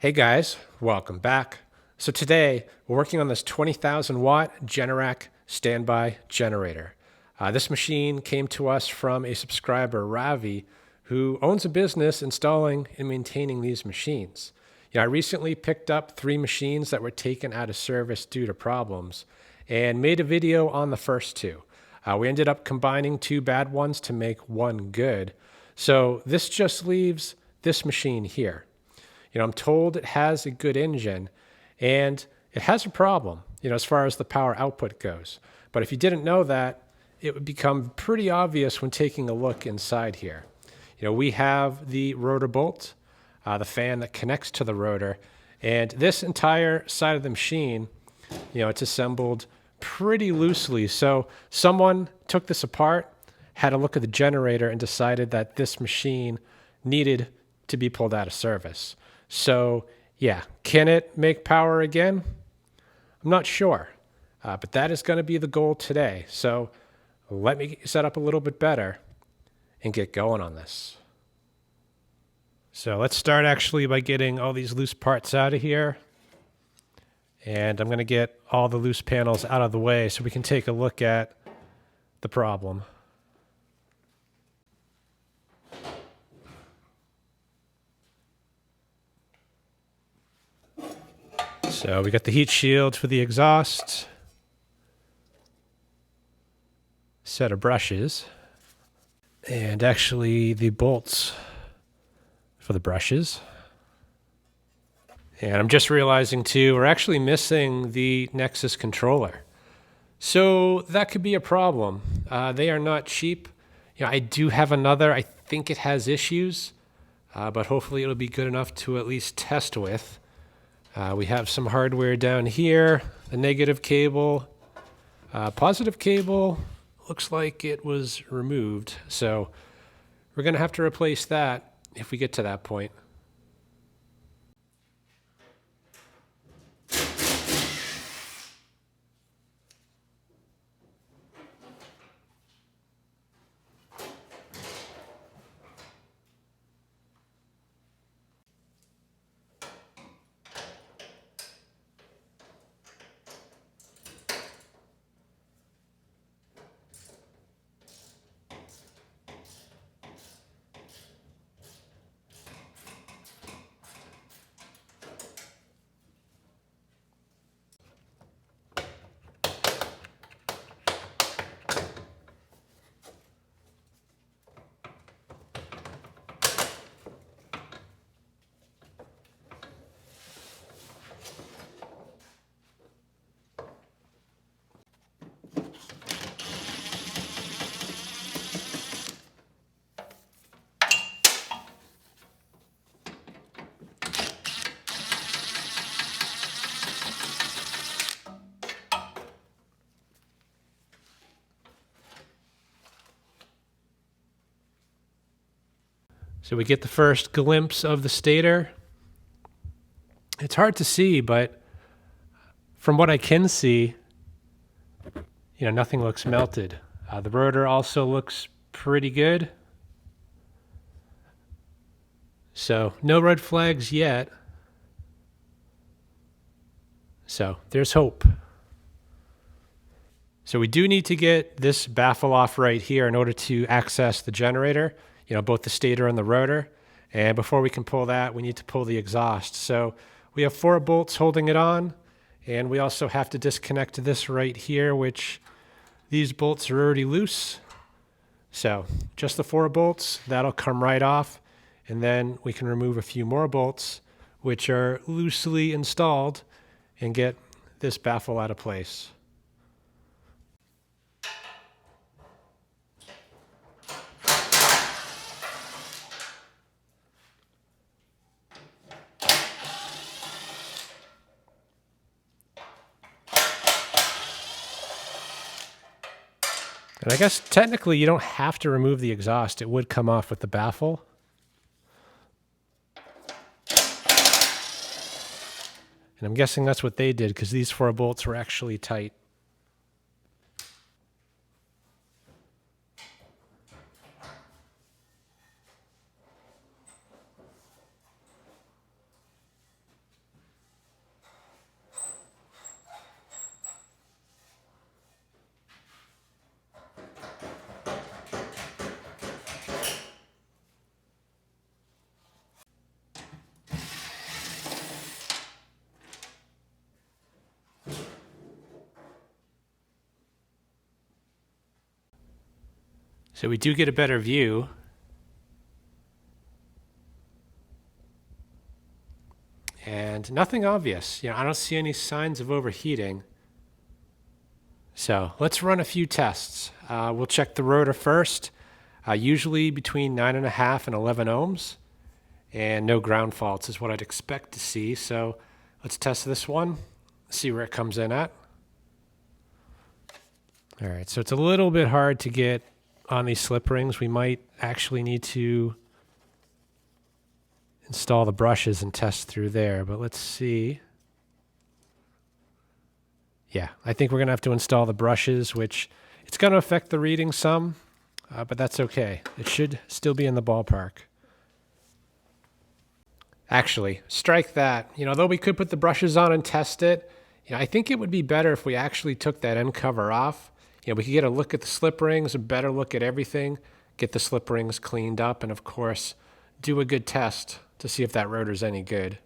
Hey guys, welcome back. So today we're working on this 20,000 watt Generac Standby generator. This machine came to us from a subscriber, Ravi, who owns a business installing and maintaining these machines. I recently picked up 3 machines that were taken out of service due to problems and made a video on the first 2. We ended up combining 2 bad ones to make 1 good. So this just leaves this machine here. I'm told it has a good engine and it has a problem, as far as the power output goes. But if you didn't know that, it would become pretty obvious when taking a look inside here. We have the rotor bolt, the fan that connects to the rotor, and this entire side of the machine, it's assembled pretty loosely. So someone took this apart, had a look at the generator, and decided that this machine needed to be pulled out of service. So yeah, can it make power again? I'm not sure, but that is going to be the goal today. So let me set up a little bit better and get going on this. So let's start actually by getting all these loose parts out of here. And I'm going to get all the loose panels out of the way so we can take a look at the problem. So we got the heat shield for the exhaust, set of brushes, and actually the bolts for the brushes. And I'm just realizing too, we're actually missing the Nexus controller. So that could be a problem. They are not cheap. I do have another. I think it has issues, but hopefully it'll be good enough to at least test with. We have some hardware down here, the negative cable, positive cable, looks like it was removed. So we're going to have to replace that if we get to that point. So we get the first glimpse of the stator. It's hard to see, but from what I can see, nothing looks melted. The rotor also looks pretty good. So no red flags yet. So there's hope. So we do need to get this baffle off right here in order to access the generator, both the stator and the rotor. And before we can pull that, we need to pull the exhaust. So we have 4 bolts holding it on, and we also have to disconnect this right here, which these bolts are already loose. So just the 4 bolts, that'll come right off. And then we can remove a few more bolts, which are loosely installed, and get this baffle out of place. And I guess technically you don't have to remove the exhaust. It would come off with the baffle. And I'm guessing that's what they did because these 4 bolts were actually tight. So we do get a better view. And nothing obvious. I don't see any signs of overheating. So let's run a few tests. We'll check the rotor first, usually between 9.5 and 11 ohms. And no ground faults is what I'd expect to see. So let's test this one, see where it comes in at. All right, so it's a little bit hard to get on these slip rings. We might actually need to install the brushes and test through there, but let's see. Yeah, I think we're going to have to install the brushes, which it's going to affect the reading some, but that's okay. It should still be in the ballpark. Actually, strike that. Though we could put the brushes on and test it, I think it would be better if we actually took that end cover off. We could get a look at the slip rings, a better look at everything, get the slip rings cleaned up, and of course, do a good test to see if that rotor's any good.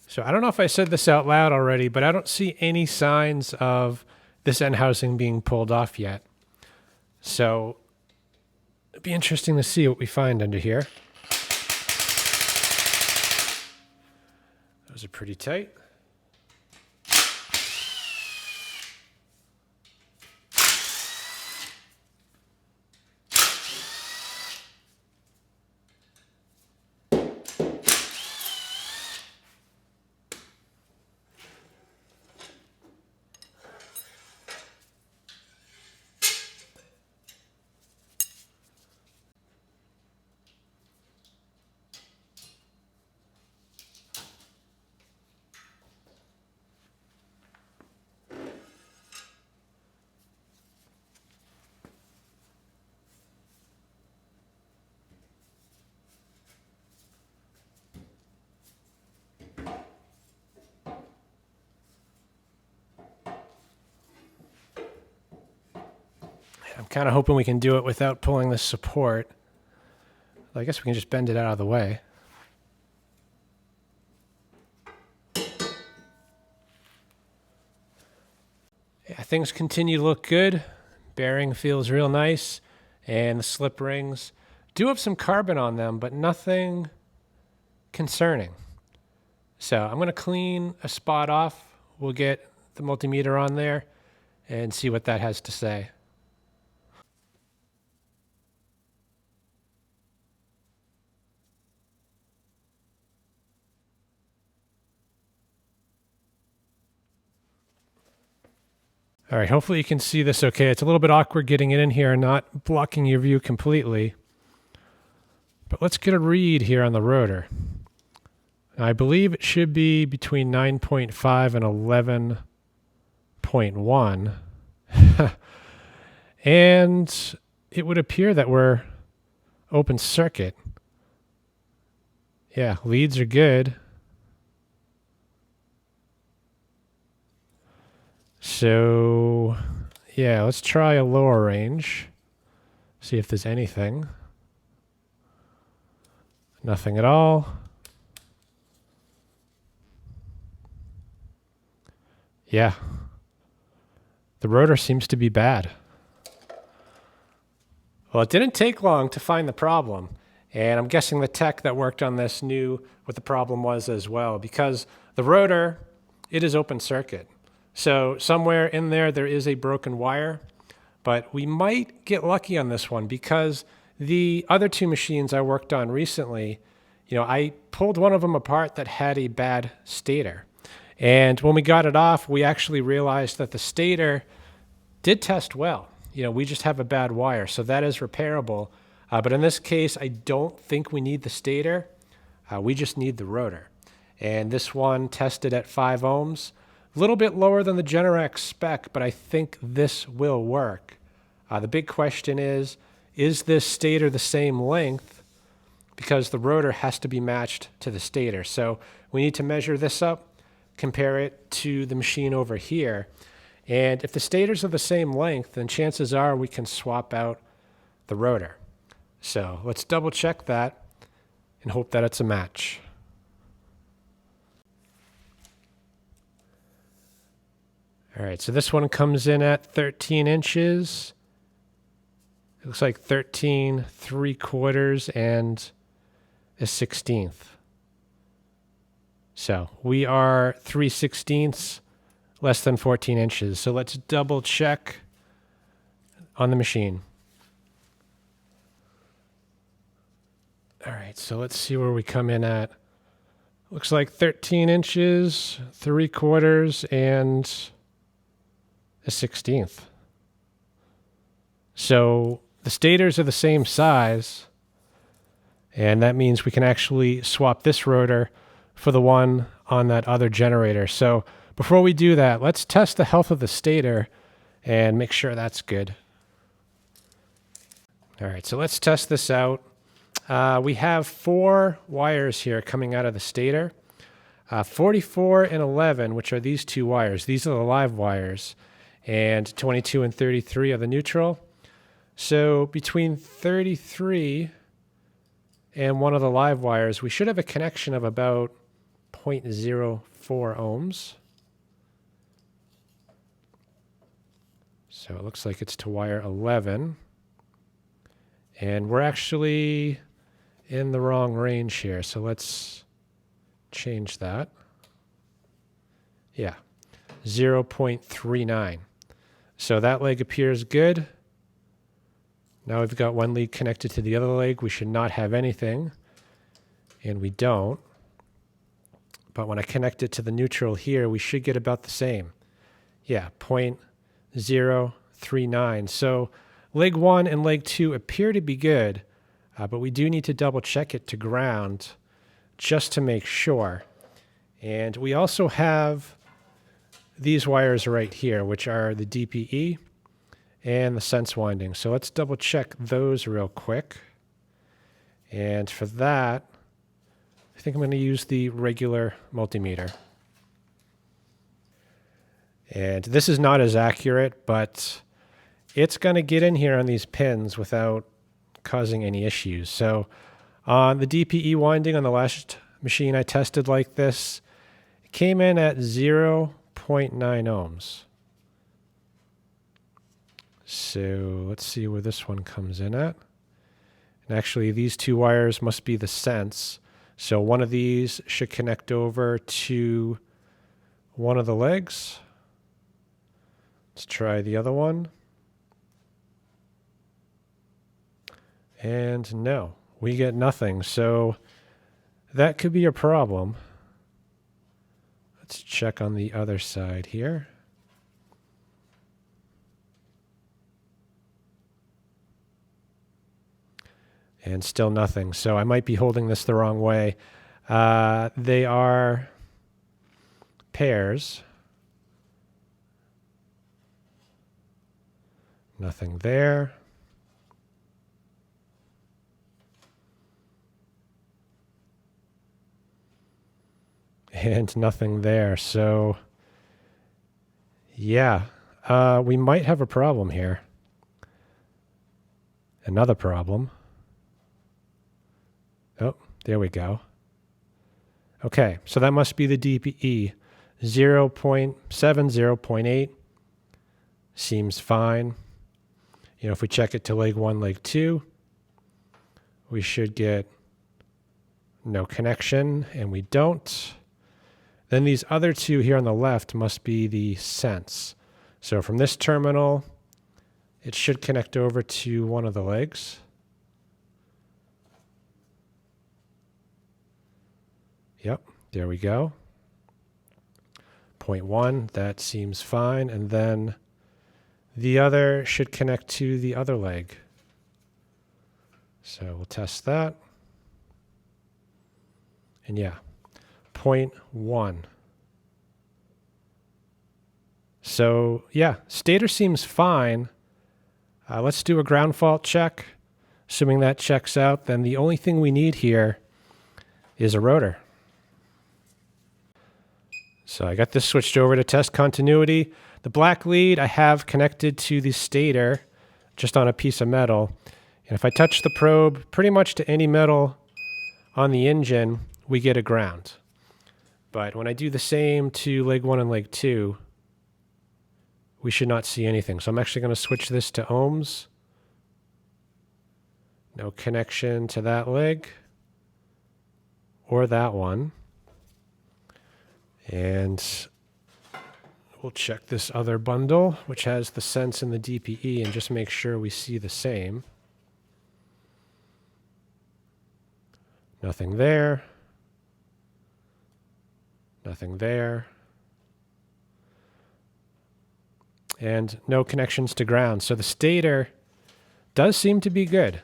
So I don't know if I said this out loud already, but I don't see any signs of this end housing being pulled off yet. So it'd be interesting to see what we find under here. Those are pretty tight. I'm kind of hoping we can do it without pulling the support. I guess we can just bend it out of the way. Yeah, things continue to look good. Bearing feels real nice. And the slip rings do have some carbon on them, but nothing concerning. So I'm going to clean a spot off. We'll get the multimeter on there and see what that has to say. All right, hopefully you can see this okay. It's a little bit awkward getting it in here and not blocking your view completely. But let's get a read here on the rotor. I believe it should be between 9.5 and 11.1. And it would appear that we're open circuit. Yeah, leads are good. So, yeah, let's try a lower range. See if there's anything. Nothing at all. Yeah. The rotor seems to be bad. Well, it didn't take long to find the problem, and I'm guessing the tech that worked on this knew what the problem was as well, because the rotor, it is open circuit. So somewhere in there, there is a broken wire, but we might get lucky on this one because the other two machines I worked on recently, I pulled one of them apart that had a bad stator. And when we got it off, we actually realized that the stator did test well. We just have a bad wire, so that is repairable. But in this case, I don't think we need the stator. We just need the rotor. And this one tested at 5 ohms, a little bit lower than the Generac spec, but I think this will work. The big question is this stator the same length? Because the rotor has to be matched to the stator. So we need to measure this up, compare it to the machine over here. And if the stators are the same length, then chances are we can swap out the rotor. So let's double check that and hope that it's a match. All right, so this one comes in at 13 inches. It looks like 13 3/4 and a 1/16. So we are 3/16 less than 14 inches. So let's double check on the machine. All right, so let's see where we come in at. Looks like 13 inches, 3/4 and a 1/16. So the stators are the same size, and that means we can actually swap this rotor for the one on that other generator. So before we do that, let's test the health of the stator and make sure that's good. All right, so let's test this out. We have 4 wires here coming out of the stator. 44 and 11, which are these 2 wires. These are the live wires. And 22 and 33 are the neutral. So between 33 and one of the live wires, we should have a connection of about 0.04 ohms. So it looks like it's to wire 11. And we're actually in the wrong range here. So let's change that. Yeah, 0.39. So that leg appears good. Now we've got one lead connected to the other leg. We should not have anything, and we don't. But when I connect it to the neutral here, we should get about the same. Yeah, 0.039. So leg 1 and leg 2 appear to be good, but we do need to double check it to ground just to make sure. And we also have these wires right here, which are the DPE and the sense winding. So let's double check those real quick. And for that, I think I'm going to use the regular multimeter. And this is not as accurate, but it's going to get in here on these pins without causing any issues. So on the DPE winding on the last machine I tested like this, it came in at 0.9 ohms. So let's see where this one comes in at. And actually, these 2 wires must be the sense. So one of these should connect over to one of the legs. Let's try the other one. And no, we get nothing. So that could be a problem. Let's check on the other side here. And still nothing. So I might be holding this the wrong way. They are pairs. Nothing there. And nothing there. So yeah, we might have a problem here. Another problem. Oh, there we go. Okay, so that must be the DPE. 0.7, 0.8 seems fine. If we check it to leg 1, leg 2, we should get no connection, and we don't. Then these other two here on the left must be the sense. So from this terminal, it should connect over to one of the legs. Yep, there we go. Point 1, that seems fine. And then the other should connect to the other leg. So we'll test that. And yeah, point 1. So yeah, stator seems fine. Let's do a ground fault check. Assuming that checks out, then the only thing we need here is a rotor. So I got this switched over to test continuity. The black lead I have connected to the stator just on a piece of metal. And if I touch the probe pretty much to any metal on the engine, we get a ground. But when I do the same to leg 1 and leg 2, we should not see anything. So I'm actually going to switch this to ohms. No connection to that leg or that one. And we'll check this other bundle, which has the sense and the DPE, and just make sure we see the same. Nothing there. Nothing there. And no connections to ground. So the stator does seem to be good.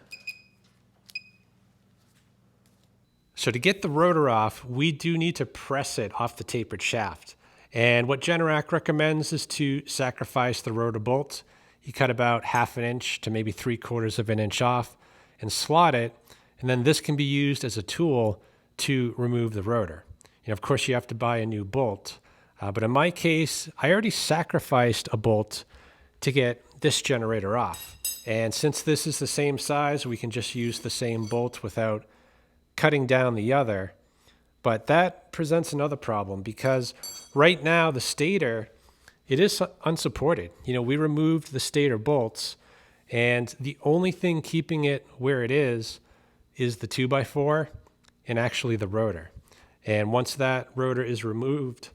So to get the rotor off, we do need to press it off the tapered shaft. And what Generac recommends is to sacrifice the rotor bolt. You cut about 1/2 inch to maybe 3/4 of an inch off and slot it. And then this can be used as a tool to remove the rotor. Of course, you have to buy a new bolt. But in my case, I already sacrificed a bolt to get this generator off. And since this is the same size, we can just use the same bolt without cutting down the other. But that presents another problem because right now the stator, it is unsupported. We removed the stator bolts, and the only thing keeping it where it is the 2x4 and actually the rotor. And once that rotor is removed,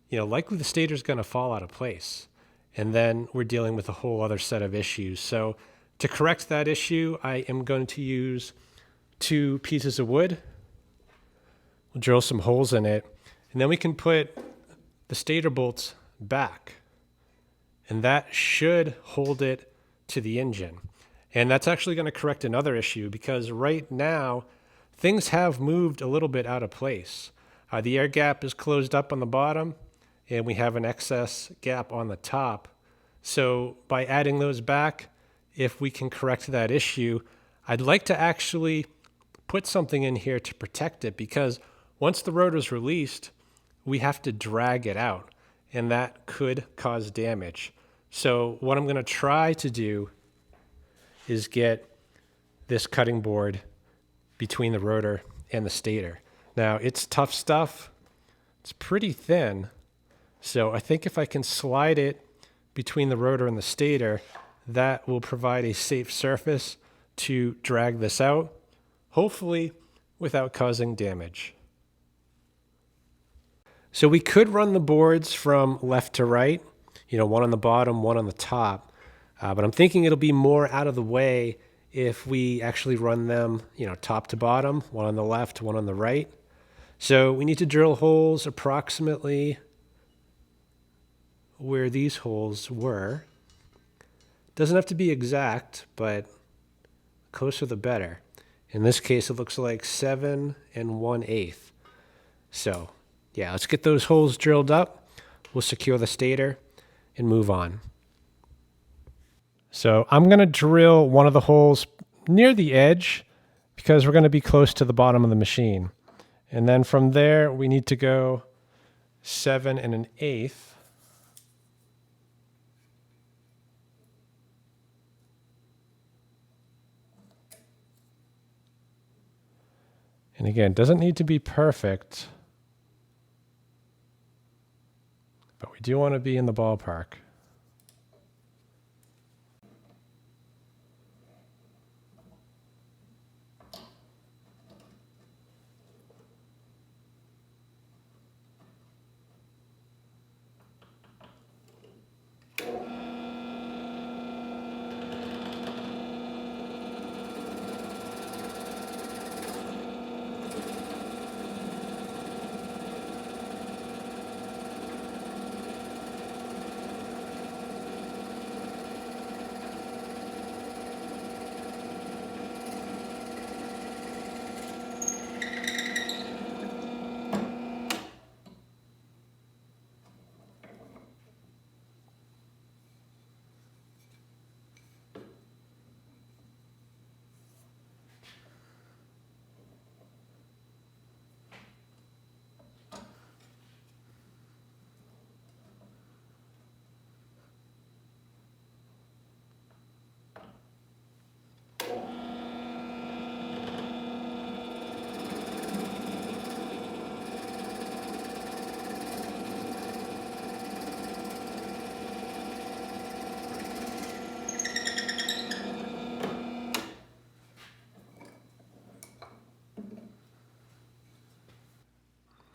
likely the stator is going to fall out of place. And then we're dealing with a whole other set of issues. So to correct that issue, I am going to use 2 pieces of wood. We'll drill some holes in it, and then we can put the stator bolts back. And that should hold it to the engine. And that's actually going to correct another issue because right now, things have moved a little bit out of place. The air gap is closed up on the bottom, and we have an excess gap on the top. So by adding those back, if we can correct that issue, I'd like to actually put something in here to protect it because once the rotor is released, we have to drag it out, and that could cause damage. So what I'm going to try to do is get this cutting board between the rotor and the stator. Now, it's tough stuff. It's pretty thin. So I think if I can slide it between the rotor and the stator, that will provide a safe surface to drag this out, hopefully without causing damage. So we could run the boards from left to right, one on the bottom, one on the top. But I'm thinking it'll be more out of the way if we actually run them, top to bottom, one on the left, one on the right. So we need to drill holes approximately where these holes were. Doesn't have to be exact, but closer the better. In this case, it looks like 7 1/8. So yeah, let's get those holes drilled up. We'll secure the stator and move on. So I'm going to drill one of the holes near the edge because we're going to be close to the bottom of the machine. And then from there, we need to go 7 1/8. And again, it doesn't need to be perfect, but we do want to be in the ballpark.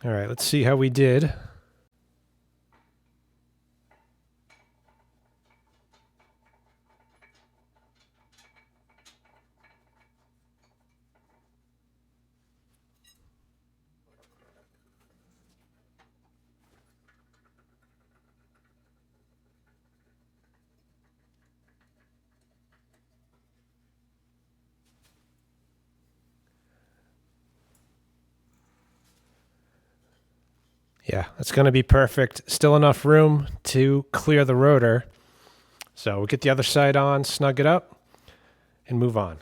All right, let's see how we did. Yeah, that's going to be perfect. Still enough room to clear the rotor. So we'll get the other side on, snug it up, and move on.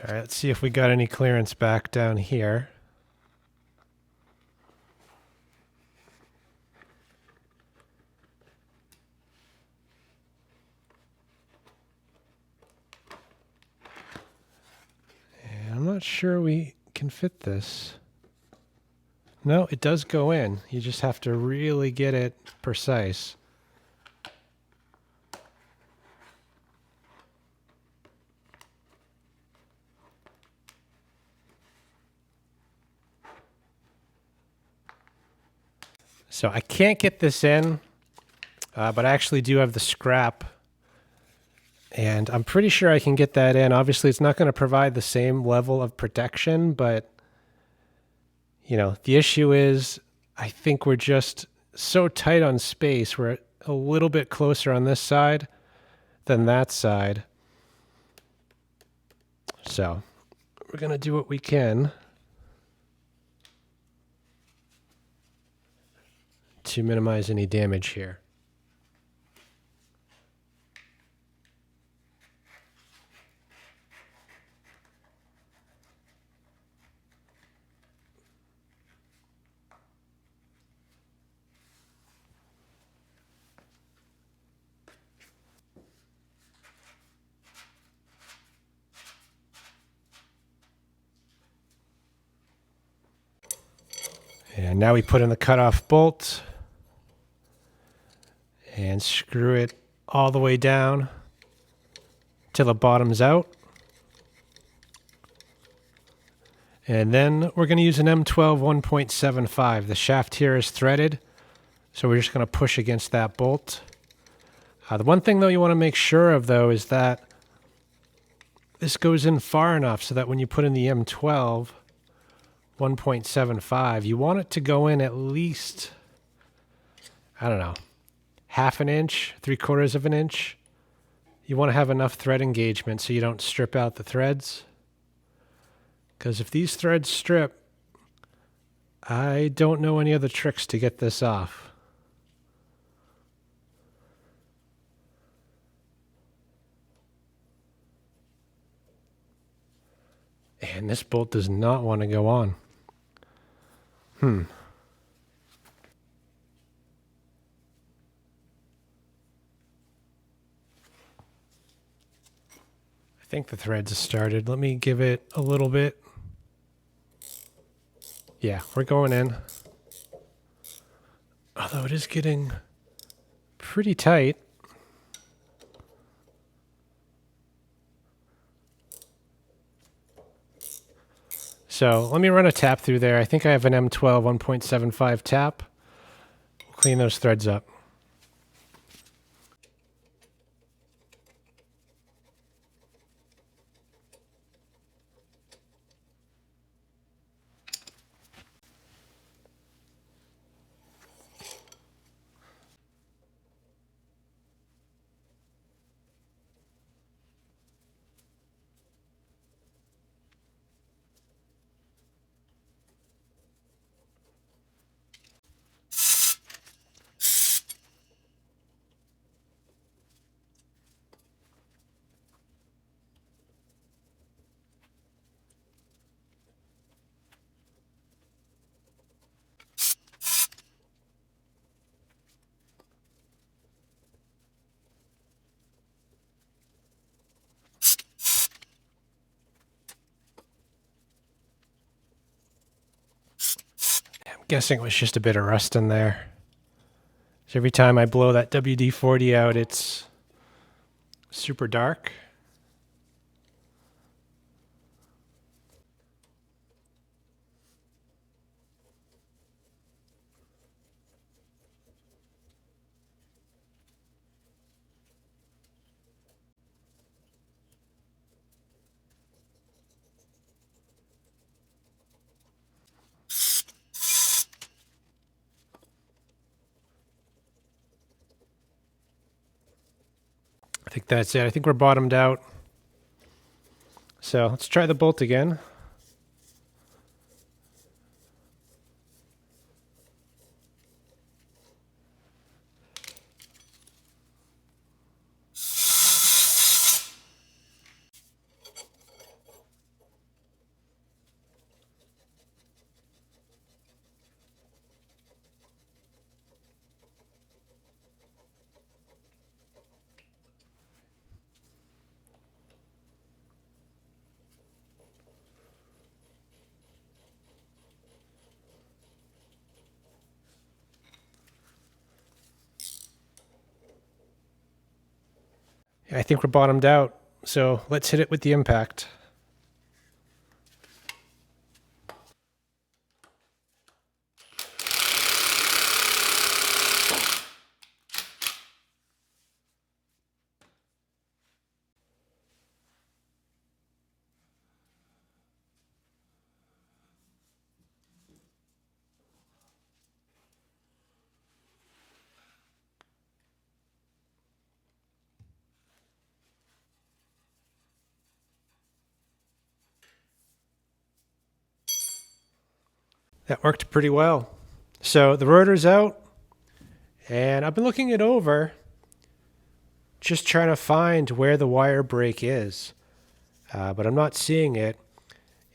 All right, let's see if we got any clearance back down here. And I'm not sure we can fit this. No, it does go in. You just have to really get it precise. So I can't get this in, but I actually do have the scrap. And I'm pretty sure I can get that in. Obviously, it's not going to provide the same level of protection, but, you know, the issue is I think we're just so tight on space. We're a little bit closer on this side than that side. So we're going to do what we can to minimize any damage here. And now we put in the cutoff bolt and screw it all the way down till it bottoms out. And then we're going to use an M12 1.75. The shaft here is threaded, so we're just going to push against that bolt. The one thing, though, you want to make sure of, though, is that this goes in far enough so that when you put in the M12 1.75, you want it to go in at least, I don't know, half an inch, 3/4 of an inch. You want to have enough thread engagement so you don't strip out the threads. Because if these threads strip, I don't know any other tricks to get this off. And this bolt does not want to go on. I think the threads have started. Let me give it a little bit. Yeah, we're going in. Although it is getting pretty tight. So let me run a tap through there. I think I have an M12 1.75 tap. We'll clean those threads up. Guessing it was just a bit of rust in there. So every time I blow that WD-40 out, it's super dark. I think that's it. I think we're bottomed out. So let's try the bolt again. I think we're bottomed out, so let's hit it with the impact. That worked pretty well. So the rotor's out, and I've been looking it over, just trying to find where the wire break is, but I'm not seeing it,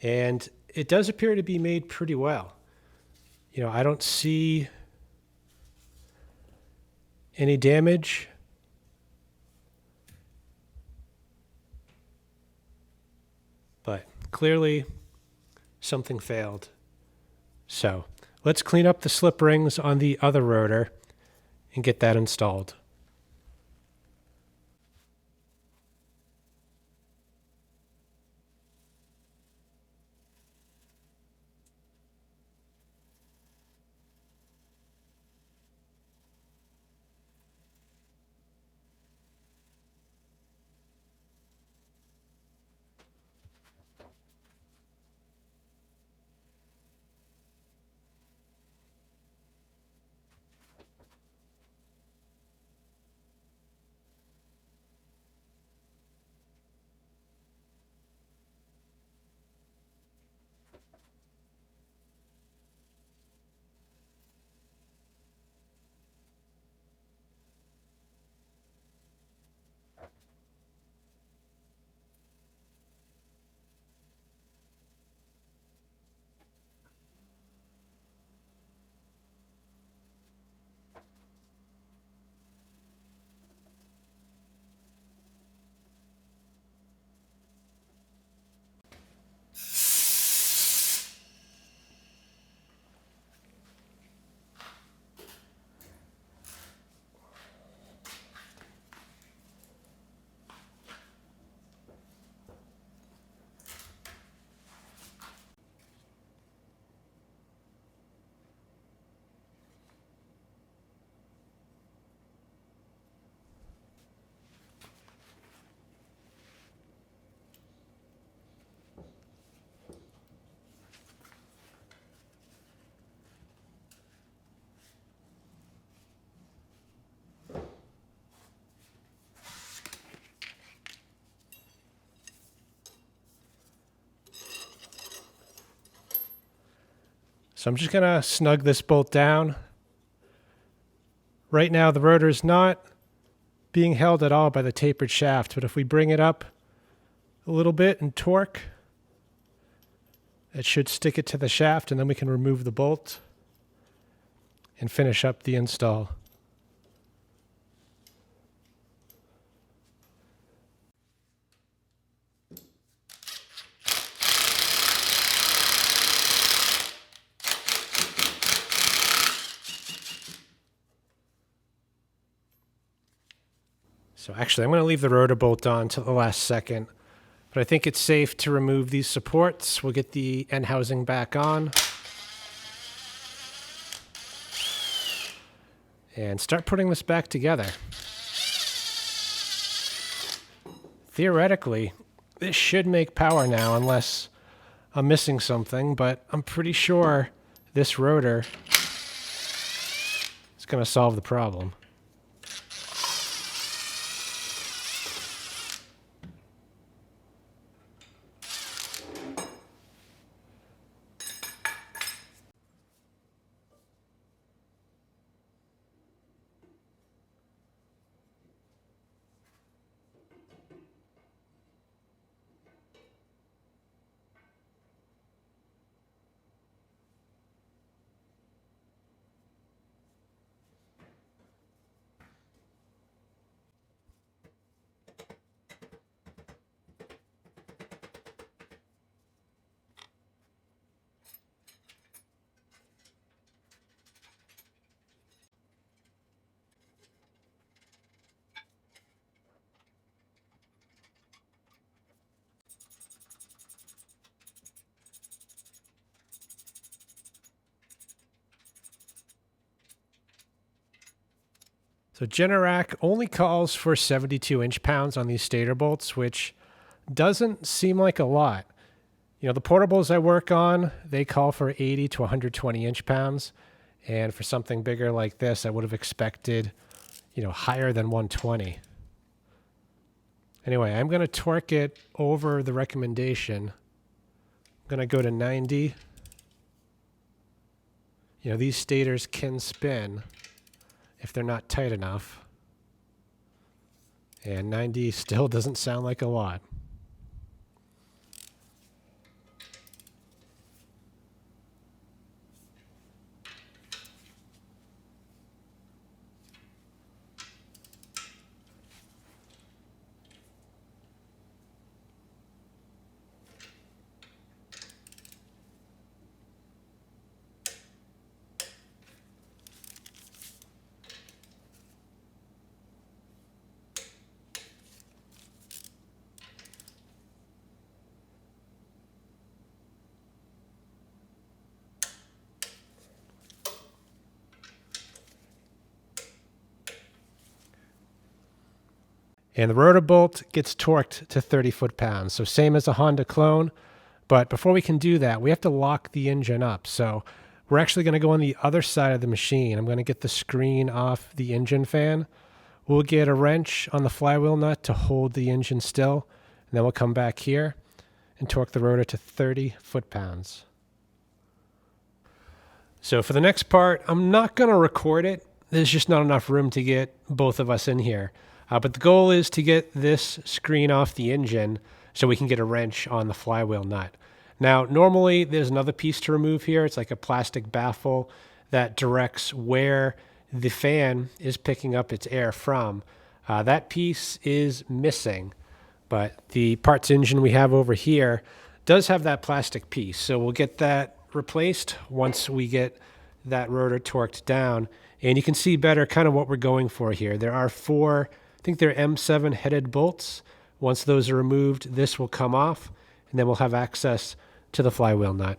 and it does appear to be made pretty well. You know, I don't see any damage. But clearly something failed. So let's clean up the slip rings on the other rotor and get that installed. So I'm just going to snug this bolt down. Right now the rotor is not being held at all by the tapered shaft, but if we bring it up a little bit and torque, it should stick it to the shaft, and then we can remove the bolt and finish up the install. So actually, I'm going to leave the rotor bolt on till the last second, but I think it's safe to remove these supports. We'll get the end housing back on and start putting this back together. Theoretically, this should make power now unless I'm missing something, but I'm pretty sure this rotor is going to solve the problem. So Generac only calls for 72 inch-pounds on these stator bolts, which doesn't seem like a lot. You know, the portables I work on, they call for 80 to 120 inch-pounds. And for something bigger like this, I would have expected, you know, higher than 120. Anyway, I'm going to torque it over the recommendation. I'm going to go to 90. You know, these stators can spin if they're not tight enough. And 90 still doesn't sound like a lot. And the rotor bolt gets torqued to 30 foot-pounds. So same as a Honda clone. But before we can do that, we have to lock the engine up. So we're actually going to go on the other side of the machine. I'm going to get the screen off the engine fan. We'll get a wrench on the flywheel nut to hold the engine still. And then we'll come back here and torque the rotor to 30 foot-pounds. So for the next part, I'm not going to record it. There's just not enough room to get both of us in here. But the goal is to get this screen off the engine so we can get a wrench on the flywheel nut. Now, normally there's another piece to remove here. It's like a plastic baffle that directs where the fan is picking up its air from. That piece is missing, but the parts engine we have over here does have that plastic piece. So we'll get that replaced once we get that rotor torqued down. And you can see better kind of what we're going for here. There are four, I think they're M7 headed bolts. Once those are removed, this will come off, and then we'll have access to the flywheel nut.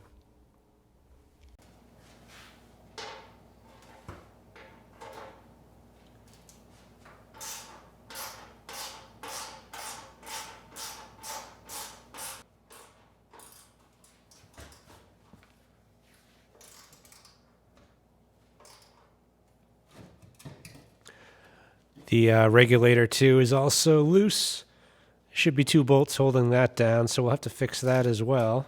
The regulator too is also loose. Should be two bolts holding that down, so we'll have to fix that as well.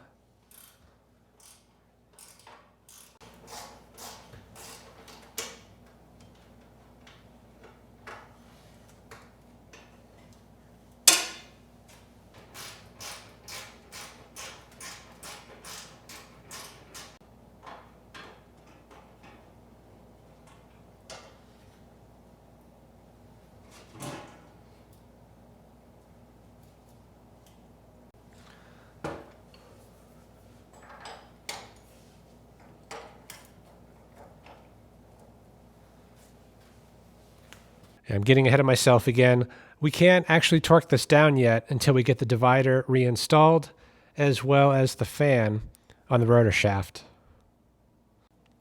I'm getting ahead of myself again. We can't actually torque this down yet until we get the divider reinstalled, as well as the fan on the rotor shaft.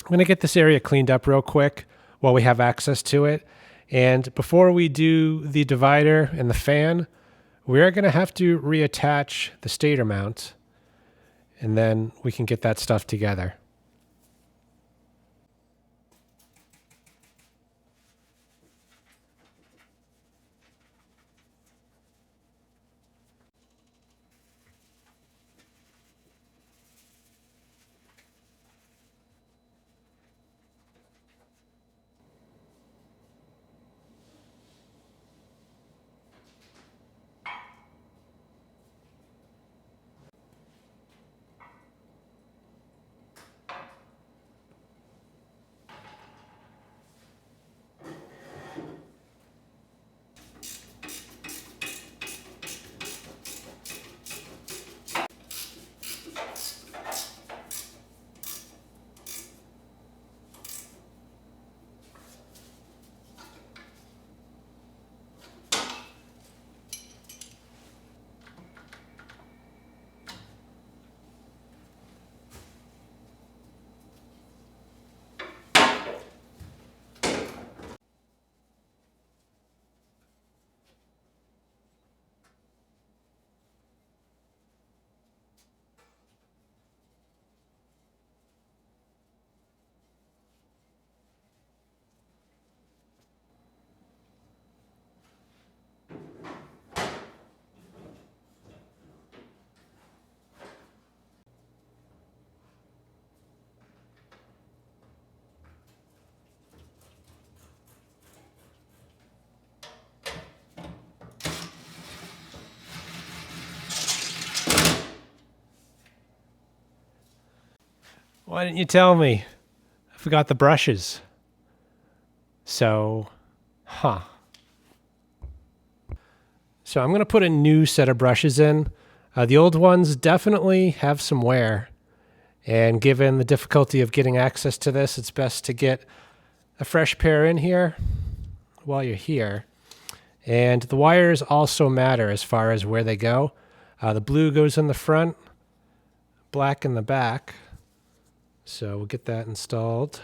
I'm going to get this area cleaned up real quick while we have access to it. And before we do the divider and the fan, we're going to have to reattach the stator mount, and then we can get that stuff together. Why didn't you tell me? I forgot the brushes. So I'm going to put a new set of brushes in. The old ones definitely have some wear. And given the difficulty of getting access to this, it's best to get a fresh pair in here while you're here. And the wires also matter as far as where they go. The blue goes in the front, black in the back. So we'll get that installed.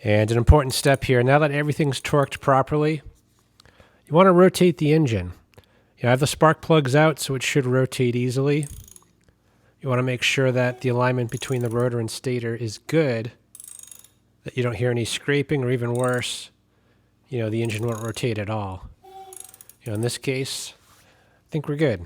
And an important step here, now that everything's torqued properly, you want to rotate the engine. I have the spark plugs out, so it should rotate easily. You want to make sure that the alignment between the rotor and stator is good, that you don't hear any scraping, or even worse, the engine won't rotate at all. In this case, I think we're good.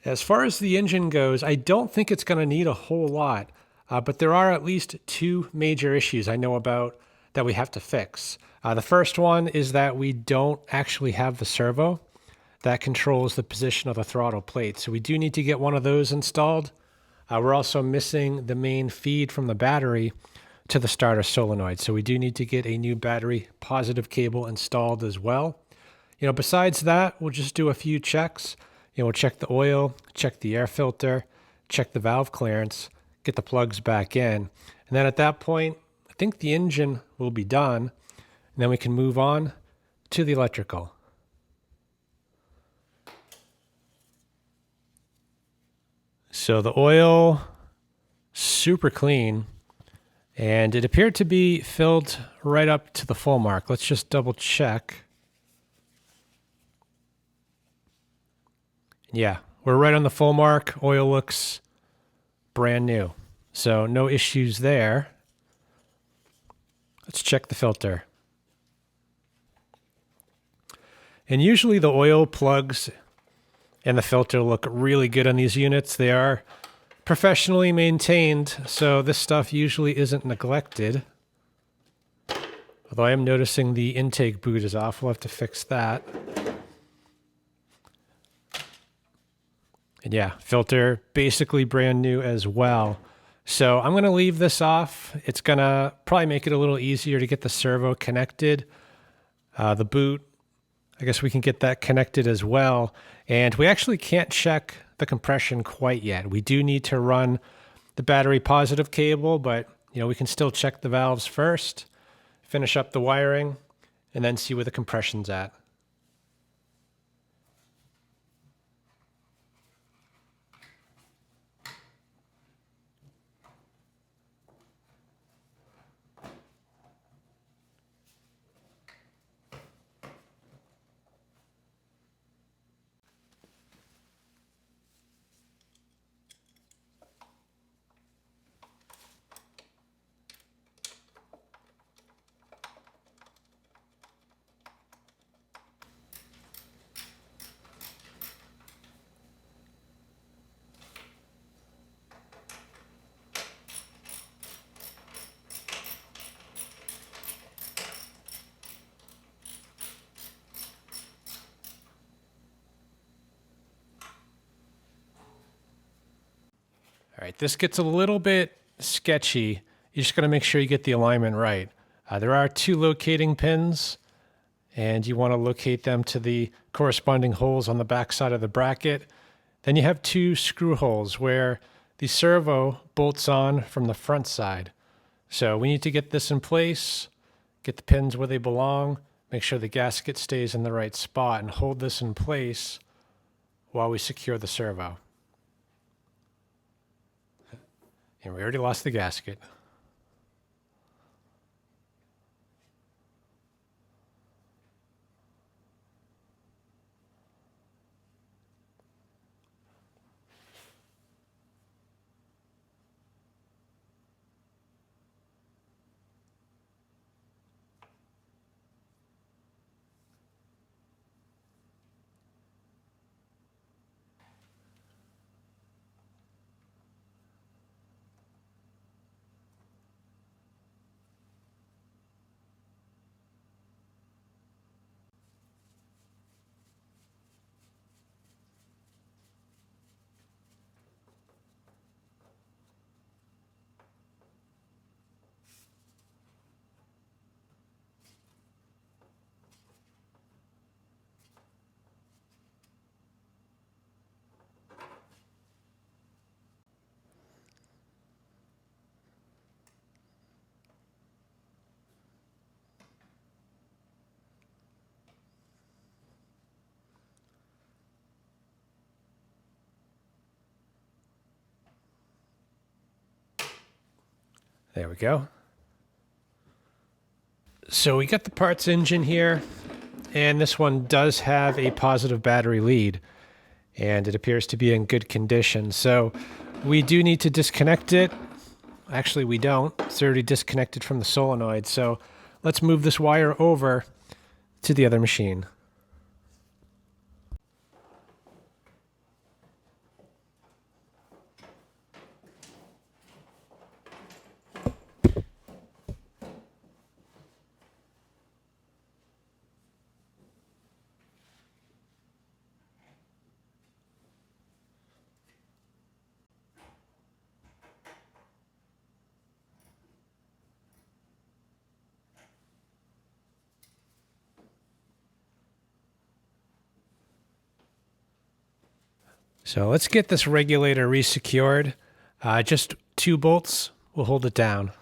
As far as the engine goes, I don't think it's going to need a whole lot, but there are at least two major issues I know about that we have to fix. The first one is that we don't actually have the servo that controls the position of the throttle plate, so we do need to get one of those installed. We're also missing the main feed from the battery to the starter solenoid, so we do need to get a new battery positive cable installed as well. Besides that, we'll just do a few checks. We'll check the oil, check the air filter, check the valve clearance, get the plugs back in. And then at that point, I think the engine will be done. And then we can move on to the electrical. So the oil, super clean. And it appeared to be filled right up to the full mark. Let's just double check. Yeah, we're right on the full mark. Oil looks brand new, so no issues there. Let's check the filter. And usually the oil plugs and the filter look really good on these units. They are professionally maintained, so this stuff usually isn't neglected. Although I am noticing the intake boot is off. We'll have to fix that. And yeah, filter basically brand new as well. So I'm going to leave this off. It's going to probably make it a little easier to get the servo connected. The boot, I guess we can get that connected as well. And we actually can't check the compression quite yet. We do need to run the battery positive cable, but we can still check the valves first, finish up the wiring, and then see where the compression's at. All right, this gets a little bit sketchy. You just got to make sure you get the alignment right. There are 2 locating pins, and you want to locate them to the corresponding holes on the back side of the bracket. Then you have 2 screw holes where the servo bolts on from the front side. So we need to get this in place, get the pins where they belong, make sure the gasket stays in the right spot, and hold this in place while we secure the servo. And we already lost the gasket. There we go. So we got the parts engine here, and this one does have a positive battery lead, and it appears to be in good condition. So we do need to disconnect it. Actually, we don't. It's already disconnected from the solenoid. So let's move this wire over to the other machine. So let's get this regulator resecured. Just 2 bolts will hold it down.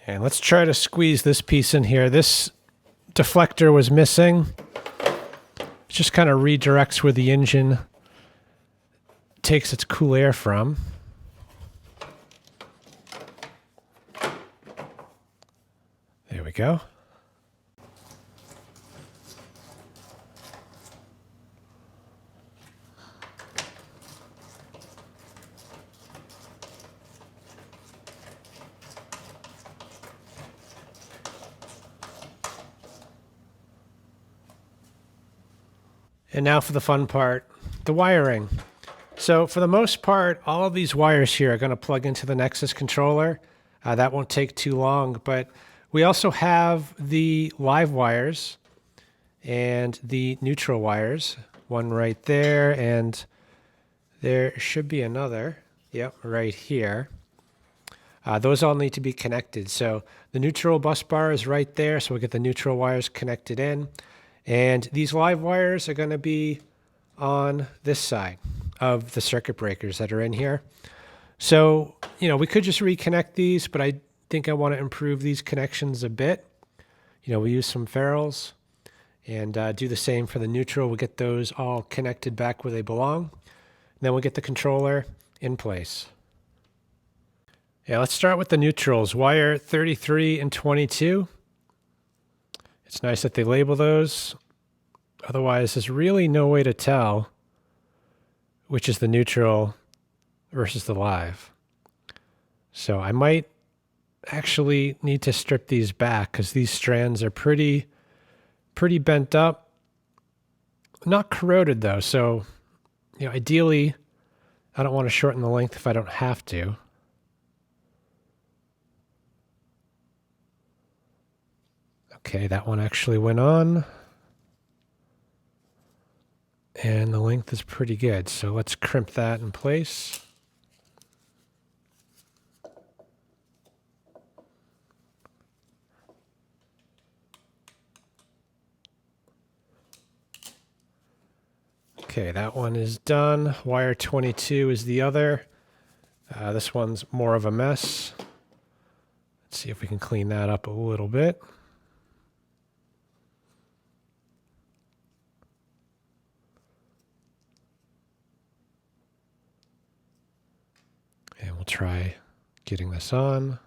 And let's try to squeeze this piece in here. This deflector was missing. It just kind of redirects where the engine takes its cool air from. There we go. And now for the fun part, the wiring. So for the most part, all of these wires here are going to plug into the Nexus controller. That won't take too long, but we also have the live wires and the neutral wires. One right there, and there should be another. Yep, right here. Those all need to be connected. So the neutral bus bar is right there, so we'll get the neutral wires connected in. And these live wires are going to be on this side of the circuit breakers that are in here. So, we could just reconnect these, but I think I want to improve these connections a bit. We use some ferrules and do the same for the neutral. We'll get those all connected back where they belong. And then we'll get the controller in place. Yeah, let's start with the neutrals. Wire 33 and 22. It's nice that they label those. Otherwise, there's really no way to tell which is the neutral versus the live. So I might actually need to strip these back because these strands are pretty bent up. Not corroded though, so ideally I don't want to shorten the length if I don't have to. Okay, that one actually went on. And the length is pretty good, so let's crimp that in place. Okay, that one is done. Wire 22 is the other. This one's more of a mess. Let's see if we can clean that up a little bit. And we'll try getting this on.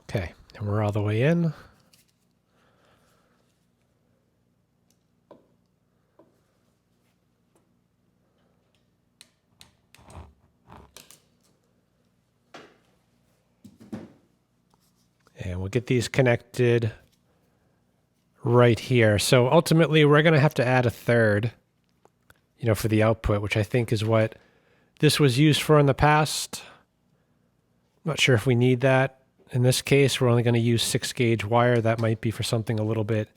Okay, and we're all the way in. And we'll get these connected right here. So ultimately, we're going to have to add a third, for the output, which I think is what this was used for in the past. Not sure if we need that. In this case, we're only going to use 6-gauge wire. That might be for something a little bit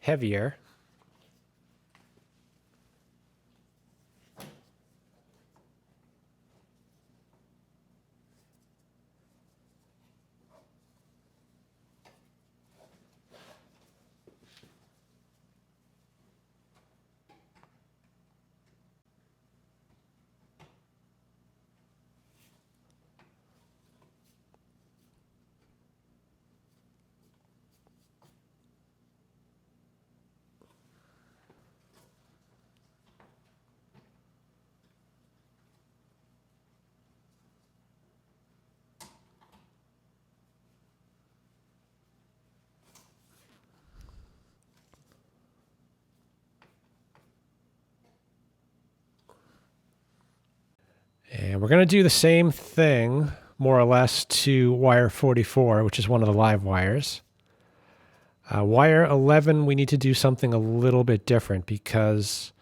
heavier. And we're going to do the same thing, more or less, to wire 44, which is one of the live wires. Wire 11, we need to do something a little bit different because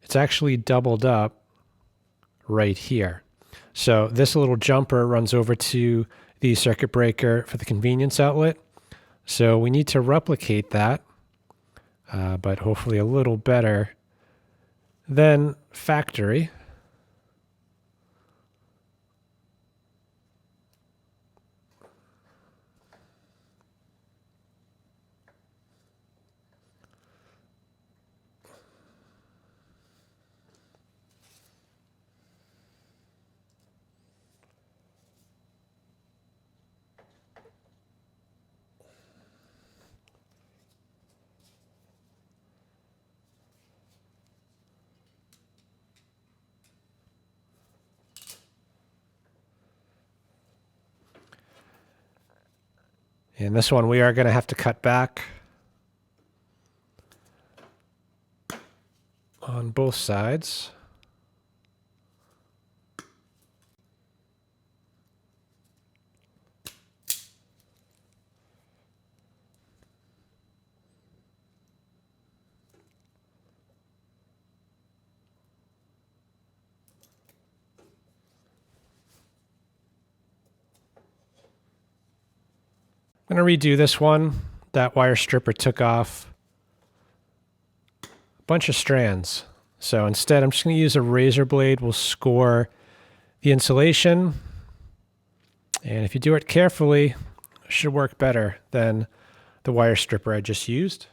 it's actually doubled up right here. So this little jumper runs over to the circuit breaker for the convenience outlet. So we need to replicate that, but hopefully a little better than factory. And this one we are going to have to cut back on both sides. I'm going to redo this one. That wire stripper took off a bunch of strands. So instead, I'm just going to use a razor blade. We'll score the insulation. And if you do it carefully, it should work better than the wire stripper I just used.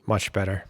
Much better.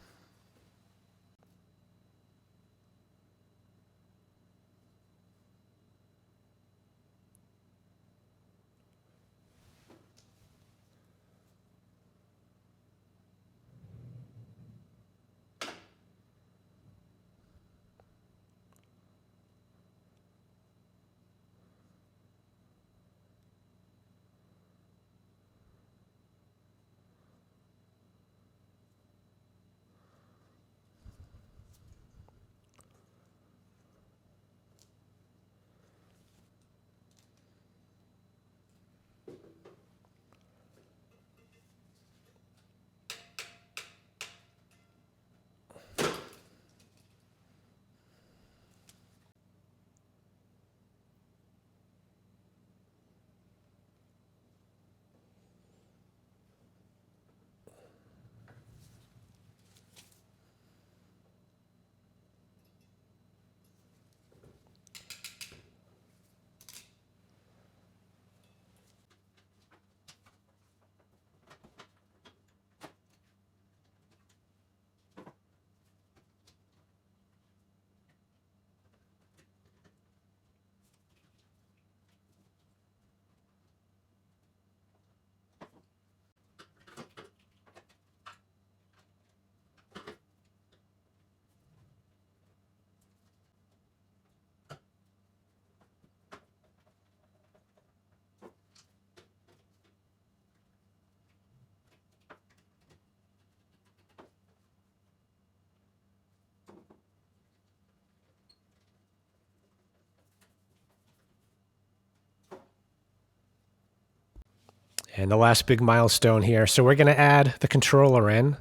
And the last big milestone here. So we're going to add the controller in.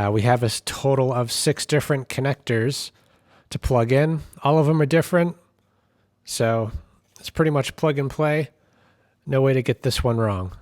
We have a total of 6 different connectors to plug in. All of them are different. So it's pretty much plug and play. No way to get this one wrong.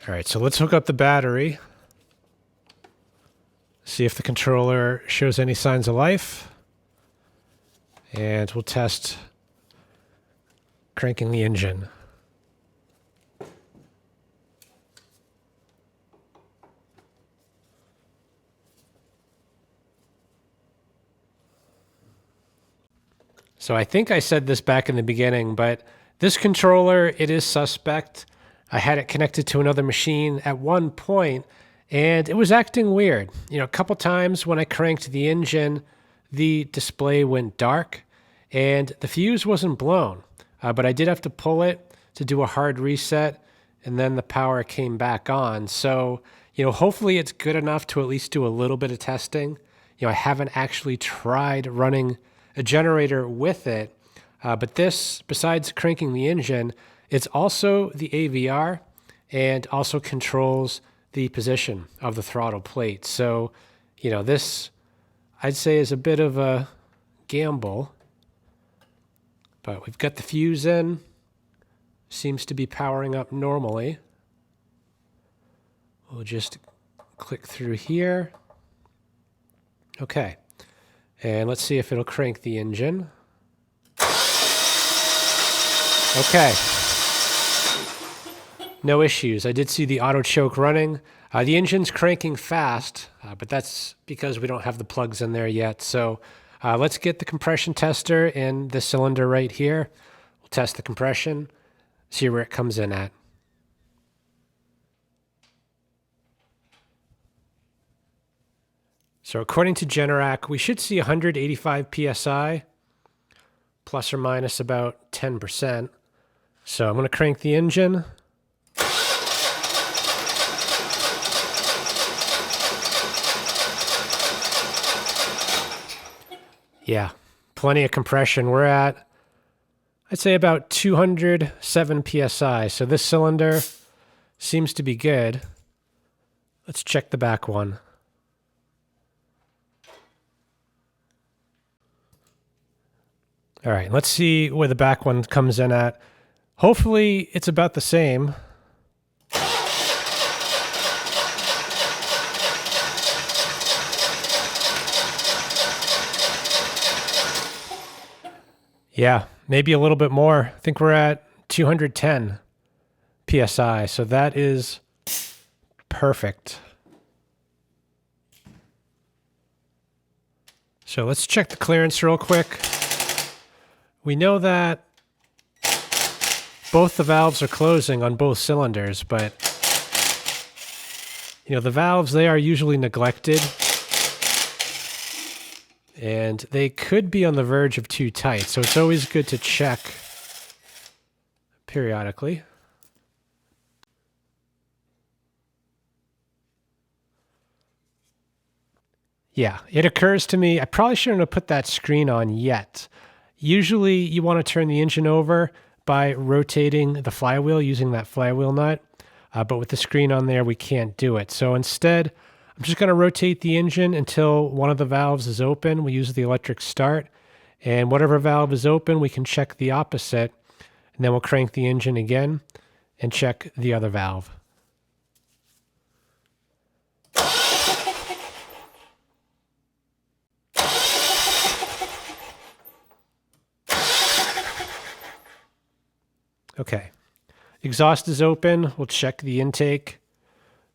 All right, so let's hook up the battery. See if the controller shows any signs of life. And we'll test cranking the engine. So I think I said this back in the beginning, but this controller, it is suspect. I had it connected to another machine at one point, and it was acting weird. You know, a couple times when I cranked the engine, the display went dark, and the fuse wasn't blown. But I did have to pull it to do a hard reset, and then the power came back on. So, hopefully it's good enough to at least do a little bit of testing. I haven't actually tried running a generator with it, but this, besides cranking the engine, it's also the AVR and also controls the position of the throttle plate. So, this I'd say is a bit of a gamble, but we've got the fuse in. Seems to be powering up normally. We'll just click through here. Okay, and let's see if it'll crank the engine. Okay, no issues. I did see the auto choke running. The engine's cranking fast, but that's because we don't have the plugs in there yet. So let's get the compression tester in the cylinder right here. We'll test the compression, see where it comes in at. So according to Generac, we should see 185 PSI, plus or minus about 10%. So I'm going to crank the engine. Yeah, plenty of compression. We're at, I'd say, about 207 PSI. So this cylinder seems to be good. Let's check the back one. All right, let's see where the back one comes in at. Hopefully it's about the same. Yeah, maybe a little bit more. I think we're at 210 PSI, so that is perfect. So let's check the clearance real quick. We know that both the valves are closing on both cylinders, but the valves, they are usually neglected, and they could be on the verge of too tight. So it's always good to check periodically. Yeah, it occurs to me, I probably shouldn't have put that screen on yet. Usually you want to turn the engine over by rotating the flywheel using that flywheel nut, but with the screen on there, we can't do it. So instead, I'm just going to rotate the engine until one of the valves is open. We use the electric start, and whatever valve is open, we can check the opposite, and then we'll crank the engine again and check the other valve. Okay, exhaust is open. We'll check the intake.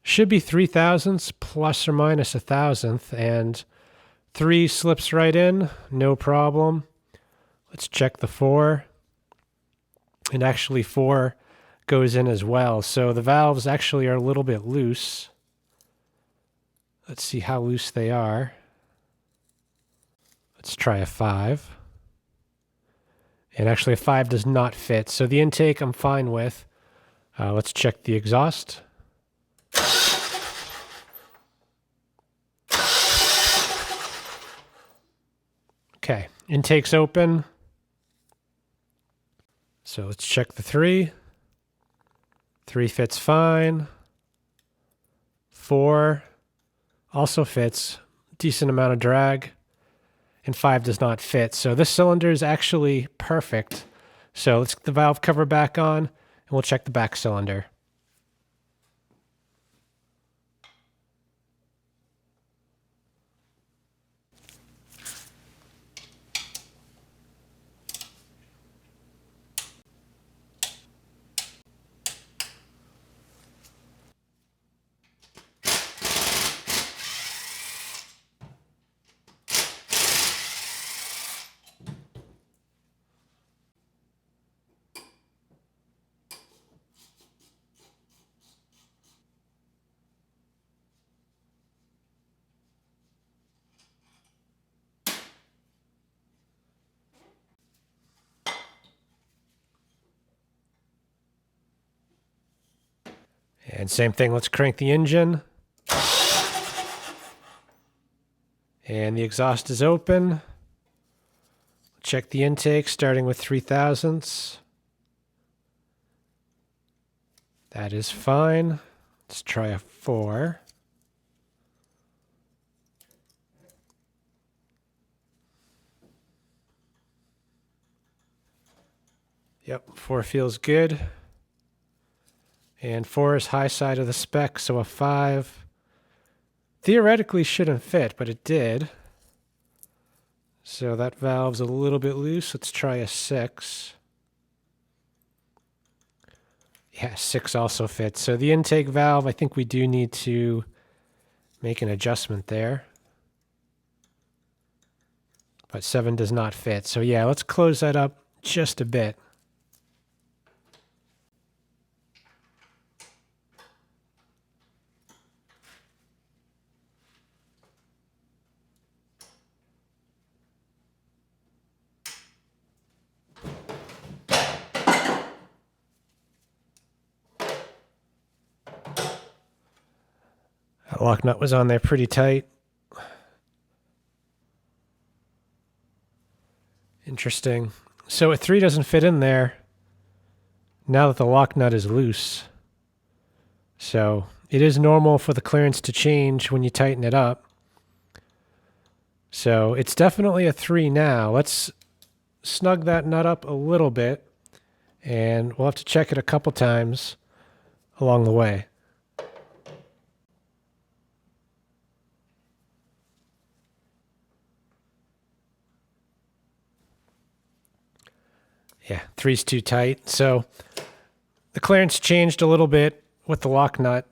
Should be 3 thousandths plus or minus 1,000th, and 3 slips right in, no problem. Let's check the 4, and actually 4 goes in as well. So the valves actually are a little bit loose. Let's see how loose they are. Let's try a 5. And actually a 5 does not fit. So the intake I'm fine with. Let's check the exhaust. Okay, intake's open. So let's check the 3. 3 fits fine. 4 also fits. Decent amount of drag. And 5 does not fit. So this cylinder is actually perfect. So let's get the valve cover back on, and we'll check the back cylinder. And same thing, let's crank the engine. And the exhaust is open. Check the intake, starting with 3 thousandths. That is fine. Let's try a 4. Yep, 4 feels good. And 4 is high side of the spec, so a 5 theoretically shouldn't fit, but it did. So that valve's a little bit loose. Let's try a 6. Yeah, 6 also fits. So the intake valve, I think we do need to make an adjustment there. But 7 does not fit. So yeah, let's close that up just a bit. That lock nut was on there pretty tight. Interesting. So a 3 doesn't fit in there now that the lock nut is loose. So it is normal for the clearance to change when you tighten it up. So it's definitely a 3 now. Let's snug that nut up a little bit, and we'll have to check it a couple times along the way. Yeah, 3's too tight. So the clearance changed a little bit with the lock nut.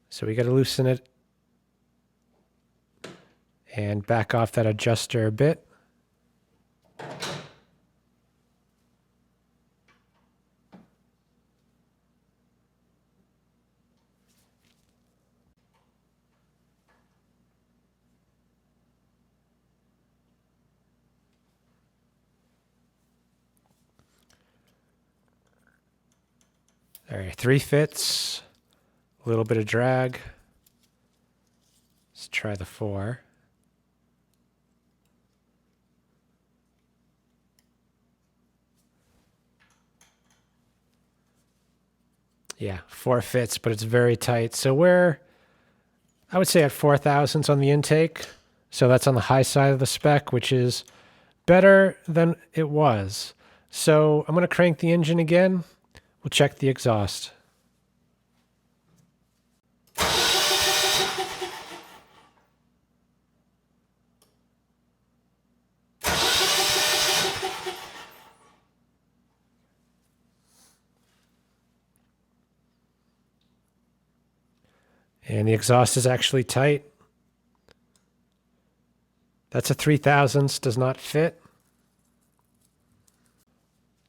So we got to loosen it and back off that adjuster a bit. All right, 3 fits, a little bit of drag. Let's try the 4. Yeah, 4 fits, but it's very tight. So we're, I would say, at 4 thousandths on the intake. So that's on the high side of the spec, which is better than it was. So I'm going to crank the engine again. We'll check the exhaust. And the exhaust is actually tight. That's a 3 thousandths, does not fit.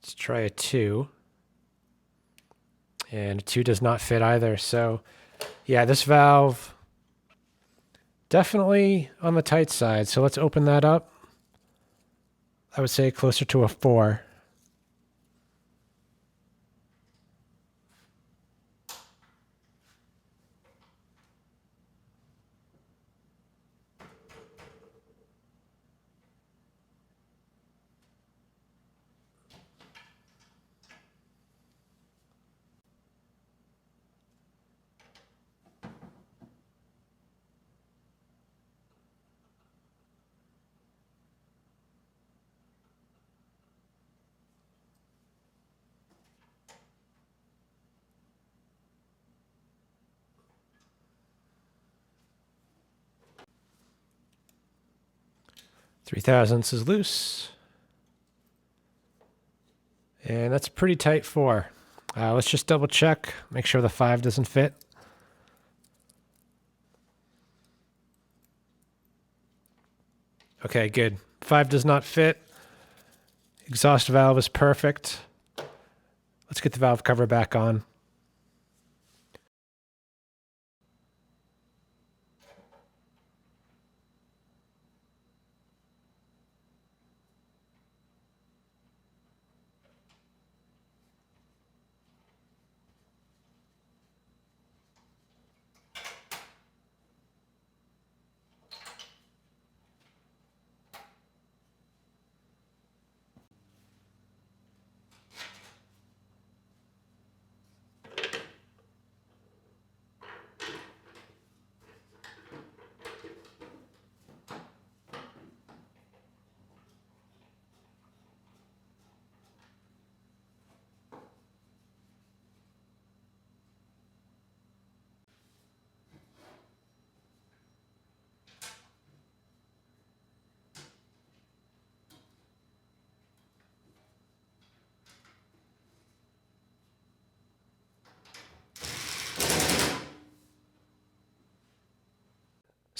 Let's try a 2. And a 2 does not fit either. So yeah, this valve definitely on the tight side. So let's open that up. I would say closer to a 4. Three thousandths is loose. And that's a pretty tight 4. Let's just double check, make sure the 5 doesn't fit. Okay, good. 5 does not fit. Exhaust valve is perfect. Let's get the valve cover back on.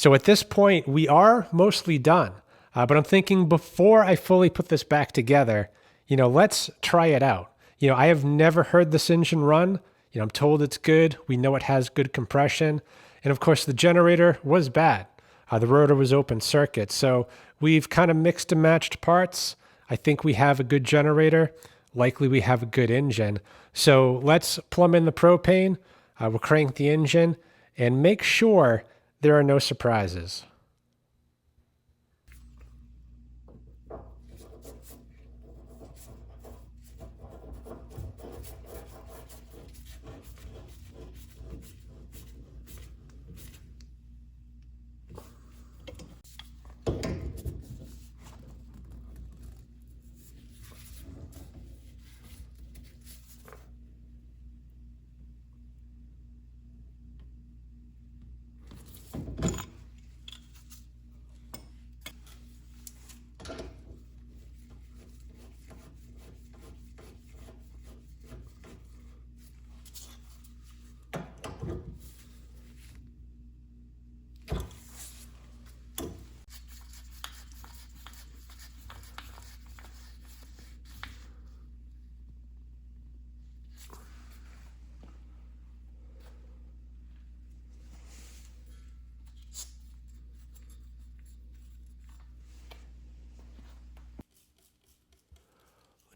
So at this point, we are mostly done. But I'm thinking before I fully put this back together, let's try it out. I have never heard this engine run. I'm told it's good. We know it has good compression. And of course, the generator was bad. The rotor was open circuit. So we've kind of mixed and matched parts. I think we have a good generator. Likely we have a good engine. So let's plumb in the propane. We'll crank the engine and make sure there are no surprises.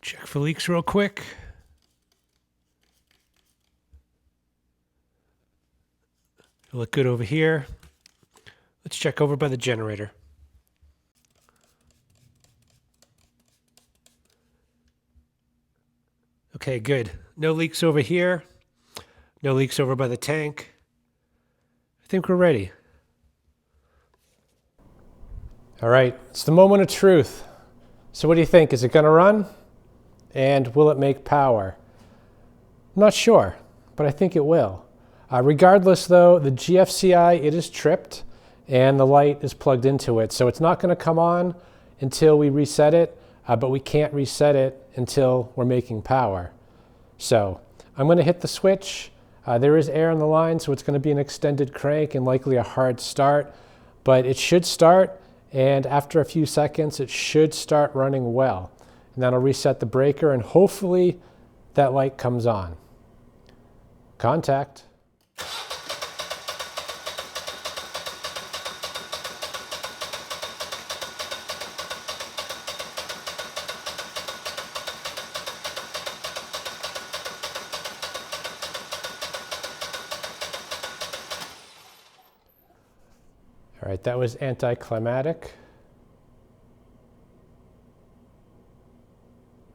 Check for leaks real quick. Look good over here. Let's check over by the generator. Okay, good. No leaks over here. No leaks over by the tank. I think we're ready. All right, it's the moment of truth. So what do you think? Is it going to run? And will it make power? I'm not sure, but I think it will. Regardless though, the GFCI, it is tripped and the light is plugged into it. So it's not going to come on until we reset it, but we can't reset it until we're making power. So I'm going to hit the switch. There is air in the line, so it's going to be an extended crank and likely a hard start, but it should start, and after a few seconds, it should start running well. And then I'll reset the breaker and hopefully that light comes on. Contact. All right, that was anticlimactic.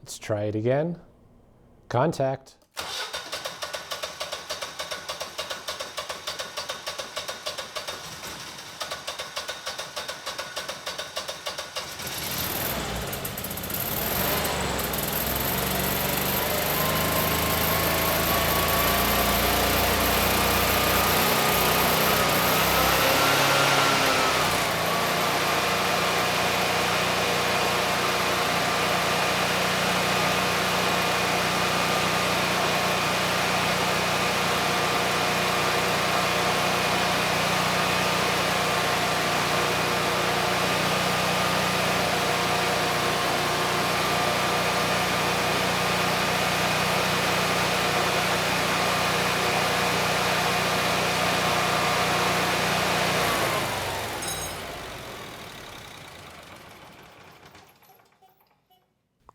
Let's try it again. Contact.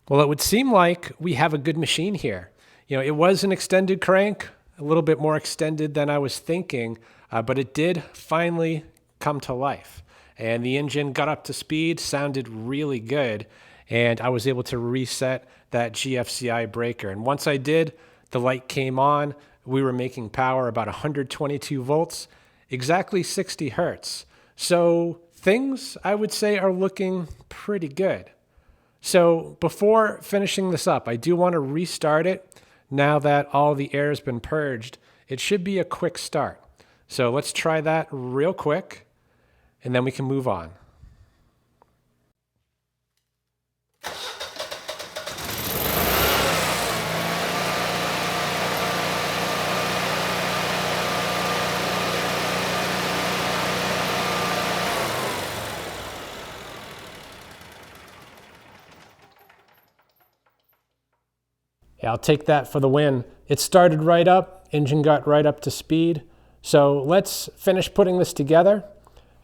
Well, it would seem like we have a good machine here. It was an extended crank, a little bit more extended than I was thinking, but it did finally come to life. And the engine got up to speed, sounded really good, and I was able to reset that GFCI breaker. And once I did, the light came on. We were making power about 122 volts, exactly 60 hertz. So things, I would say, are looking pretty good. So before finishing this up, I do want to restart it. Now that all the air has been purged, it should be a quick start. So let's try that real quick, and then we can move on. Yeah, I'll take that for the win. It started right up, engine got right up to speed. So let's finish putting this together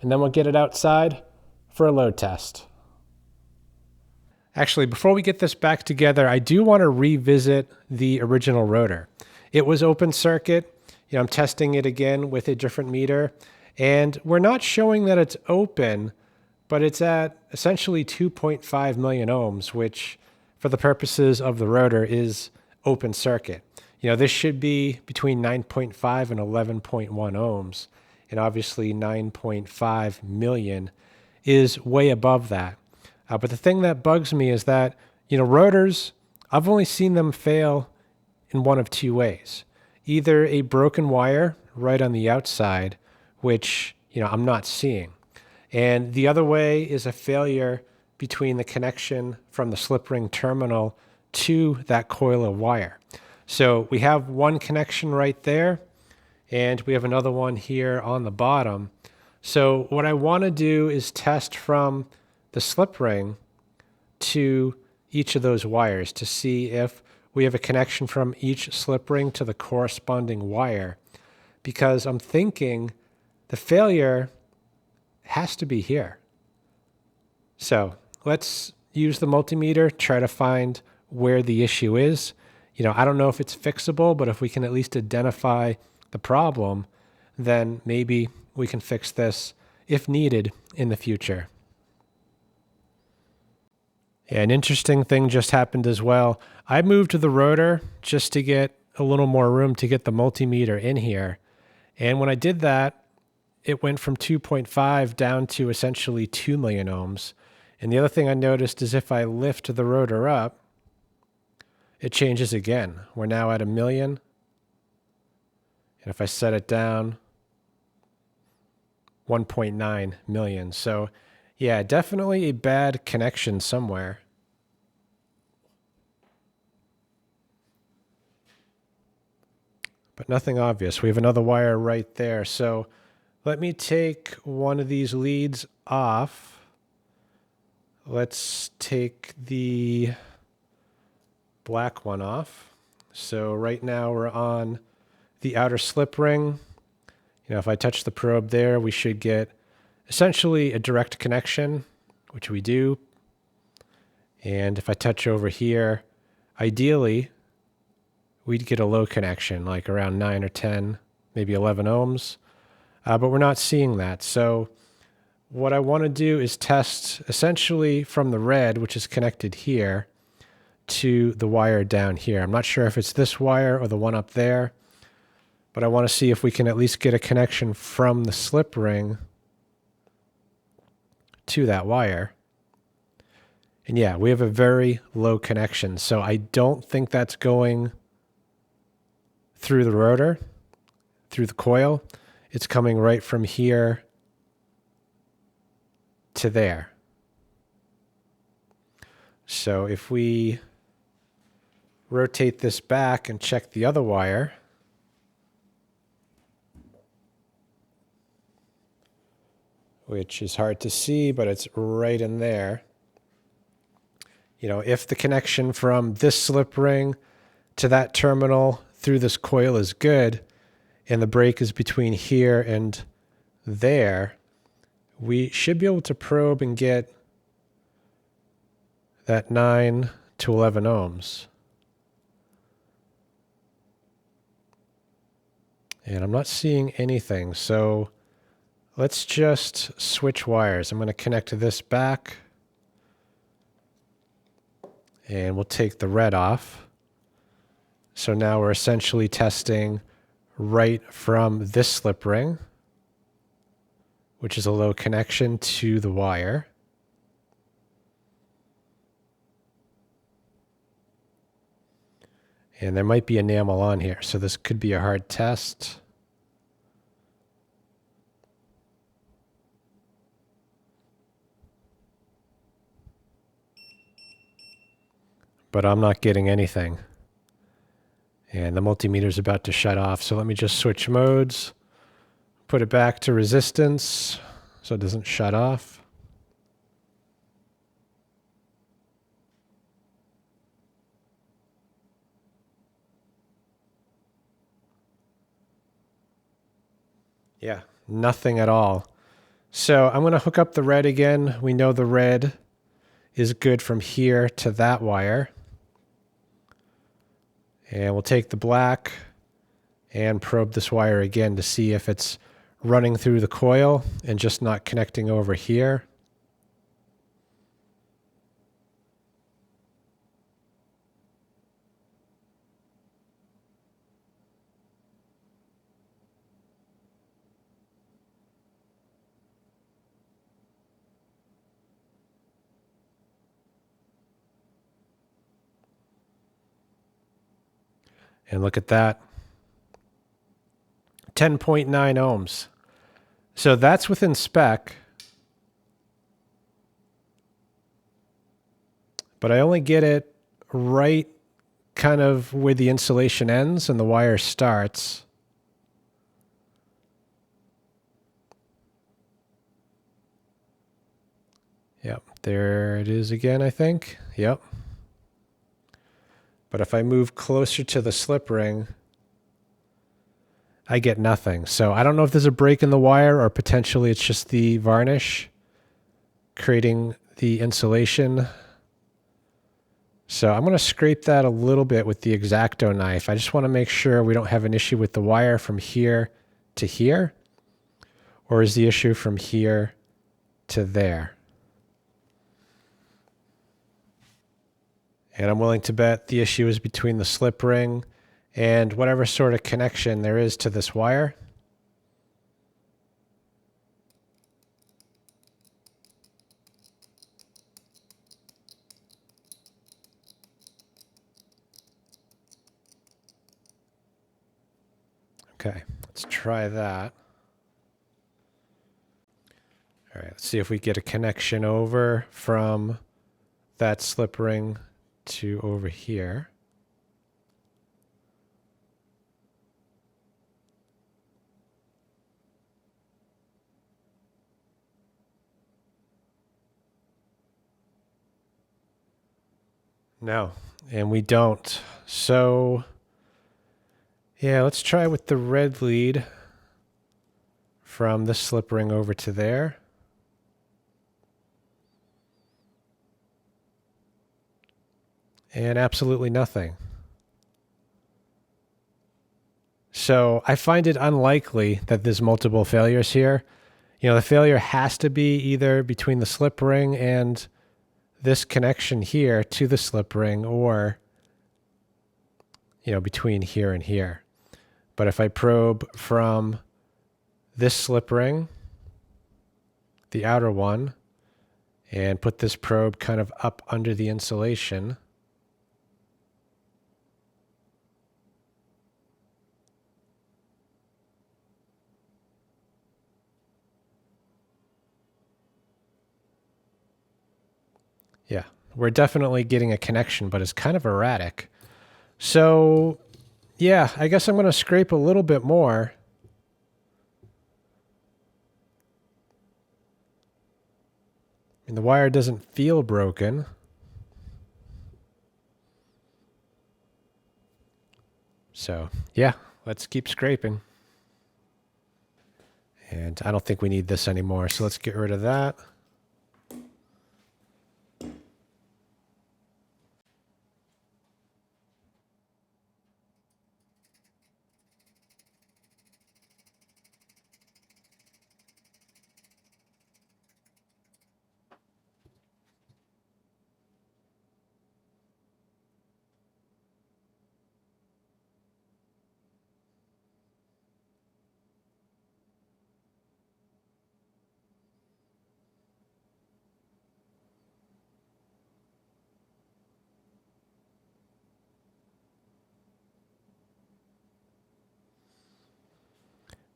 and then we'll get it outside for a load test. Actually, before we get this back together, I do want to revisit the original rotor. It was open circuit. I'm testing it again with a different meter, and we're not showing that it's open, but it's at essentially 2.5 million ohms, which for the purposes of the rotor is open circuit. This should be between 9.5 and 11.1 ohms, and obviously 9.5 million is way above that. But the thing that bugs me is that, rotors, I've only seen them fail in one of two ways. Either a broken wire right on the outside, which, I'm not seeing. And the other way is a failure between the connection from the slip ring terminal to that coil of wire. So we have one connection right there, and we have another one here on the bottom. So what I want to do is test from the slip ring to each of those wires to see if we have a connection from each slip ring to the corresponding wire, because I'm thinking the failure has to be here. So let's use the multimeter, try to find where the issue is. I don't know if it's fixable, but if we can at least identify the problem, then maybe we can fix this if needed in the future. Yeah, an interesting thing just happened as well. I moved the rotor just to get a little more room to get the multimeter in here. And when I did that, it went from 2.5 down to essentially 2 million ohms. And the other thing I noticed is if I lift the rotor up, it changes again. We're now at 1 million. And if I set it down, 1.9 million. So yeah, definitely a bad connection somewhere. But nothing obvious. We have another wire right there. So let me take one of these leads off. Let's take the black one off. So right now we're on the outer slip ring. If I touch the probe there, we should get essentially a direct connection, which we do. And if I touch over here, ideally, we'd get a low connection, like around 9 or 10, maybe 11 ohms. But we're not seeing that. So what I want to do is test essentially from the red, which is connected here, to the wire down here. I'm not sure if it's this wire or the one up there, but I want to see if we can at least get a connection from the slip ring to that wire. And yeah, we have a very low connection. So I don't think that's going through the rotor, through the coil. It's coming right from here to there. So if we rotate this back and check the other wire, which is hard to see, but it's right in there. If the connection from this slip ring to that terminal through this coil is good, and the break is between here and there, we should be able to probe and get that 9 to 11 ohms. And I'm not seeing anything, so let's just switch wires. I'm going to connect this back, and we'll take the red off. So now we're essentially testing right from this slip ring, which is a low connection, to the wire. And there might be enamel on here, so this could be a hard test. But I'm not getting anything. And the multimeter is about to shut off, so let me just switch modes, put it back to resistance so it doesn't shut off. Yeah, nothing at all. So I'm going to hook up the red again. We know the red is good from here to that wire. And we'll take the black and probe this wire again to see if it's running through the coil and just not connecting over here. And look at that. 10.9 ohms. So that's within spec. But I only get it right kind of where the insulation ends and the wire starts. Yep, there it is again, I think. Yep. But if I move closer to the slip ring, I get nothing. So I don't know if there's a break in the wire or potentially it's just the varnish creating the insulation. So I'm going to scrape that a little bit with the X-Acto knife. I just want to make sure we don't have an issue with the wire from here to here. Or is the issue from here to there? And I'm willing to bet the issue is between the slip ring and whatever sort of connection there is to this wire. Okay, let's try that. All right, let's see if we get a connection over from that slip ring to over here. No, and we don't. So, yeah, let's try with the red lead from this slip ring over to there. And absolutely nothing. So I find it unlikely that there's multiple failures here. You know, the failure has to be either between the slip ring and this connection here to the slip ring, or, you know, between here and here. But if I probe from this slip ring, the outer one, and put this probe kind of up under the insulation, yeah, we're definitely getting a connection, but it's kind of erratic. So, yeah, I guess I'm going to scrape a little bit more. And the wire doesn't feel broken. So, yeah, let's keep scraping. And I don't think we need this anymore, so let's get rid of that.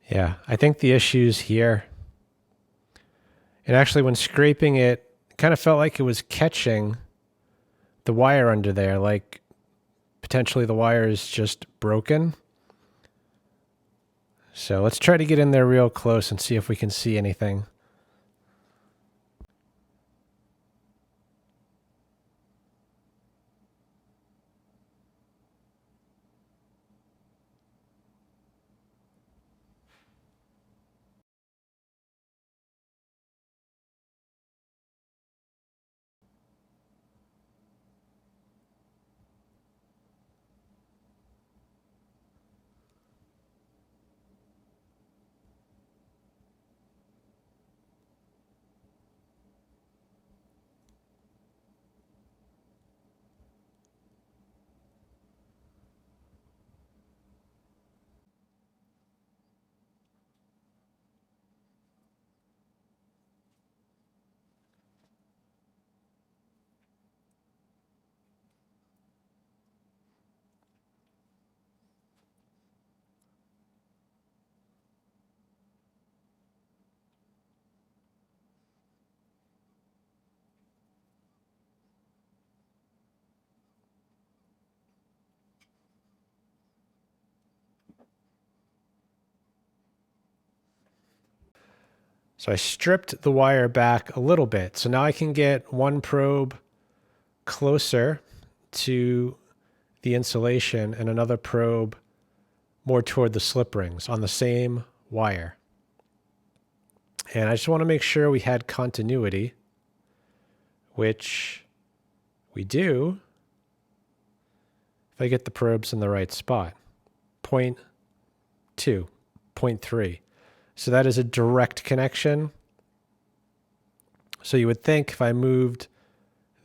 Yeah, I think the issue's here. And actually, when scraping it, it kind of felt like it was catching the wire under there, like potentially the wire is just broken. So let's try to get in there real close and see if we can see anything. So I stripped the wire back a little bit. So now I can get one probe closer to the insulation and another probe more toward the slip rings on the same wire. And I just want to make sure we had continuity, which we do if I get the probes in the right spot. 0.2, 0.3. So that is a direct connection. So you would think if I moved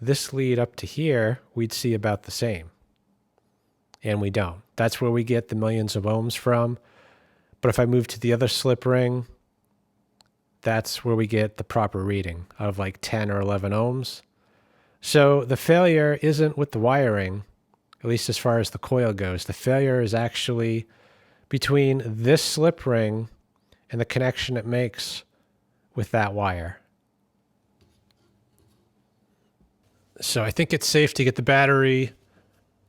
this lead up to here, we'd see about the same. And we don't. That's where we get the millions of ohms from. But if I move to the other slip ring, that's where we get the proper reading of like 10 or 11 ohms. So the failure isn't with the wiring, at least as far as the coil goes. The failure is actually between this slip ring and the connection it makes with that wire. So I think it's safe to get the battery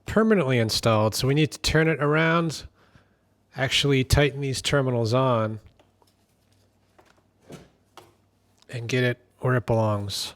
permanently installed. So we need to turn it around, actually tighten these terminals on, and get it where it belongs.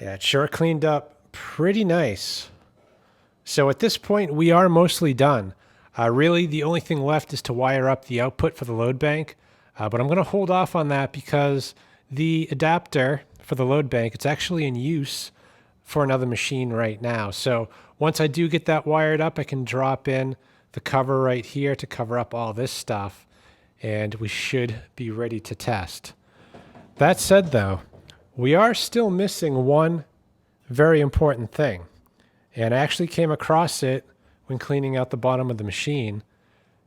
Yeah, it sure cleaned up pretty nice. So at this point, we are mostly done. Really, the only thing left is to wire up the output for the load bank. But I'm going to hold off on that because the adapter for the load bank, it's actually in use for another machine right now. So once I do get that wired up, I can drop in the cover right here to cover up all this stuff. and we should be ready to test. That said though, we are still missing one very important thing. And I actually came across it when cleaning out the bottom of the machine.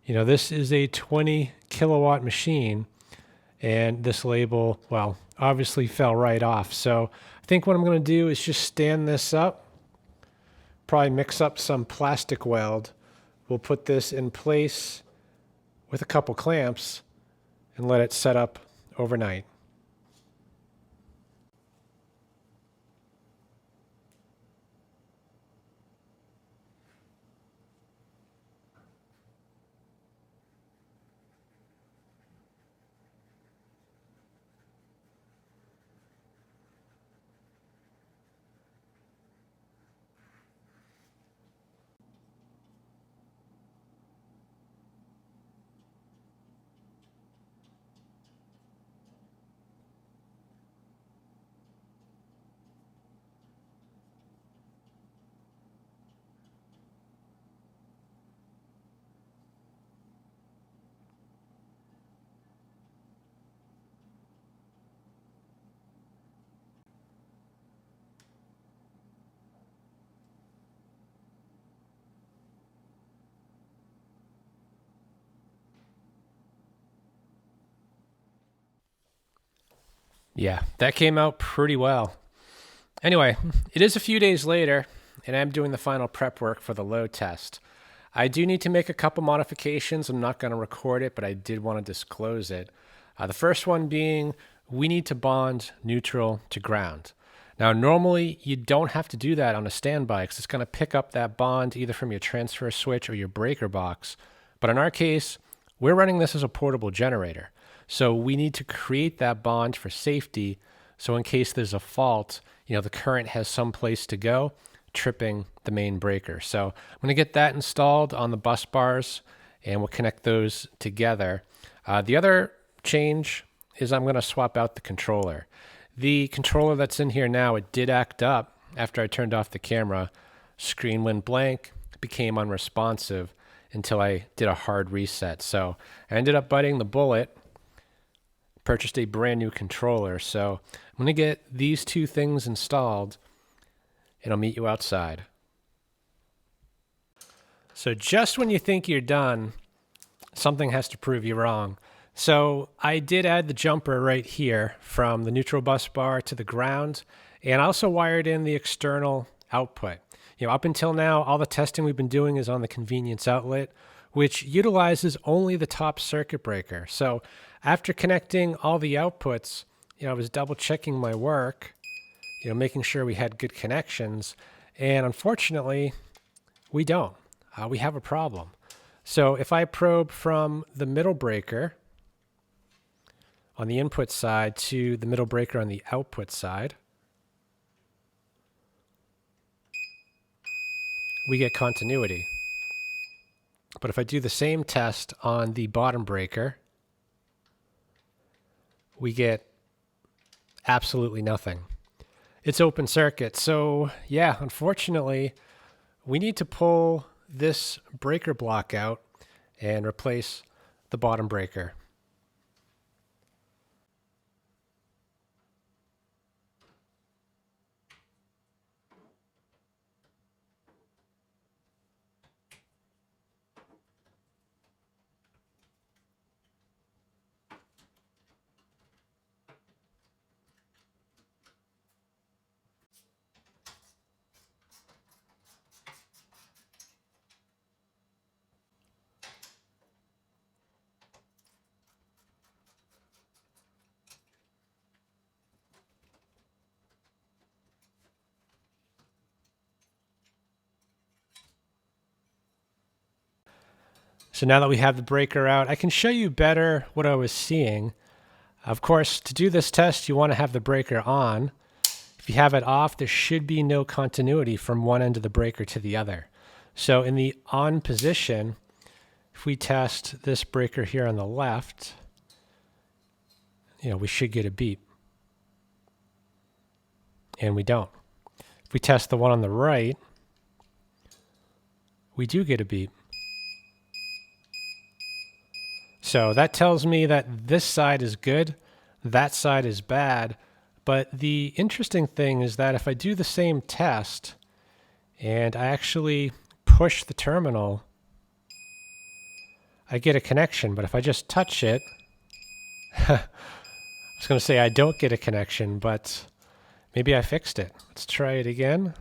You know, this is a 20 kilowatt machine, and this label, well, obviously fell right off. So I think what I'm going to do is just stand this up, probably mix up some plastic weld. We'll put this in place with a couple clamps and let it set up overnight. Yeah, that came out pretty well. Anyway, it is a few days later, and I'm doing the final prep work for the load test. I do need to make a couple modifications. I'm not going to record it, but I did want to disclose it. The first one being we need to bond neutral to ground. Now, normally you don't have to do that on a standby because it's going to pick up that bond either from your transfer switch or your breaker box. But in our case, we're running this as a portable generator. So we need to create that bond for safety. So in case there's a fault, you know, the current has some place to go, tripping the main breaker. So I'm going to get that installed on the bus bars, and we'll connect those together. The other change is I'm going to swap out the controller. The controller that's in here now, it did act up after I turned off the camera. Screen went blank, became unresponsive until I did a hard reset. So I ended up biting the bullet, purchased a brand new controller. So I'm going to get these two things installed, and I'll meet you outside. So just when you think you're done, something has to prove you wrong. So I did add the jumper right here from the neutral bus bar to the ground, and I also wired in the external output. You know, up until now, all the testing we've been doing is on the convenience outlet, which utilizes only the top circuit breaker. So after connecting all the outputs, you know, I was double checking my work, you know, making sure we had good connections. And unfortunately, we don't. We have a problem. So if I probe from the middle breaker on the input side to the middle breaker on the output side, we get continuity. But if I do the same test on the bottom breaker, we get absolutely nothing. It's open circuit. So yeah, unfortunately, we need to pull this breaker block out and replace the bottom breaker. So now that we have the breaker out, I can show you better what I was seeing. Of course, to do this test, you want to have the breaker on. If you have it off, there should be no continuity from one end of the breaker to the other. So in the on position, if we test this breaker here on the left, you know, we should get a beep. And we don't. If we test the one on the right, we do get a beep. So that tells me that this side is good, that side is bad. But the interesting thing is that if I do the same test and I actually push the terminal, I get a connection. But if I just touch it, I was going to say I don't get a connection, but maybe I fixed it. Let's try it again.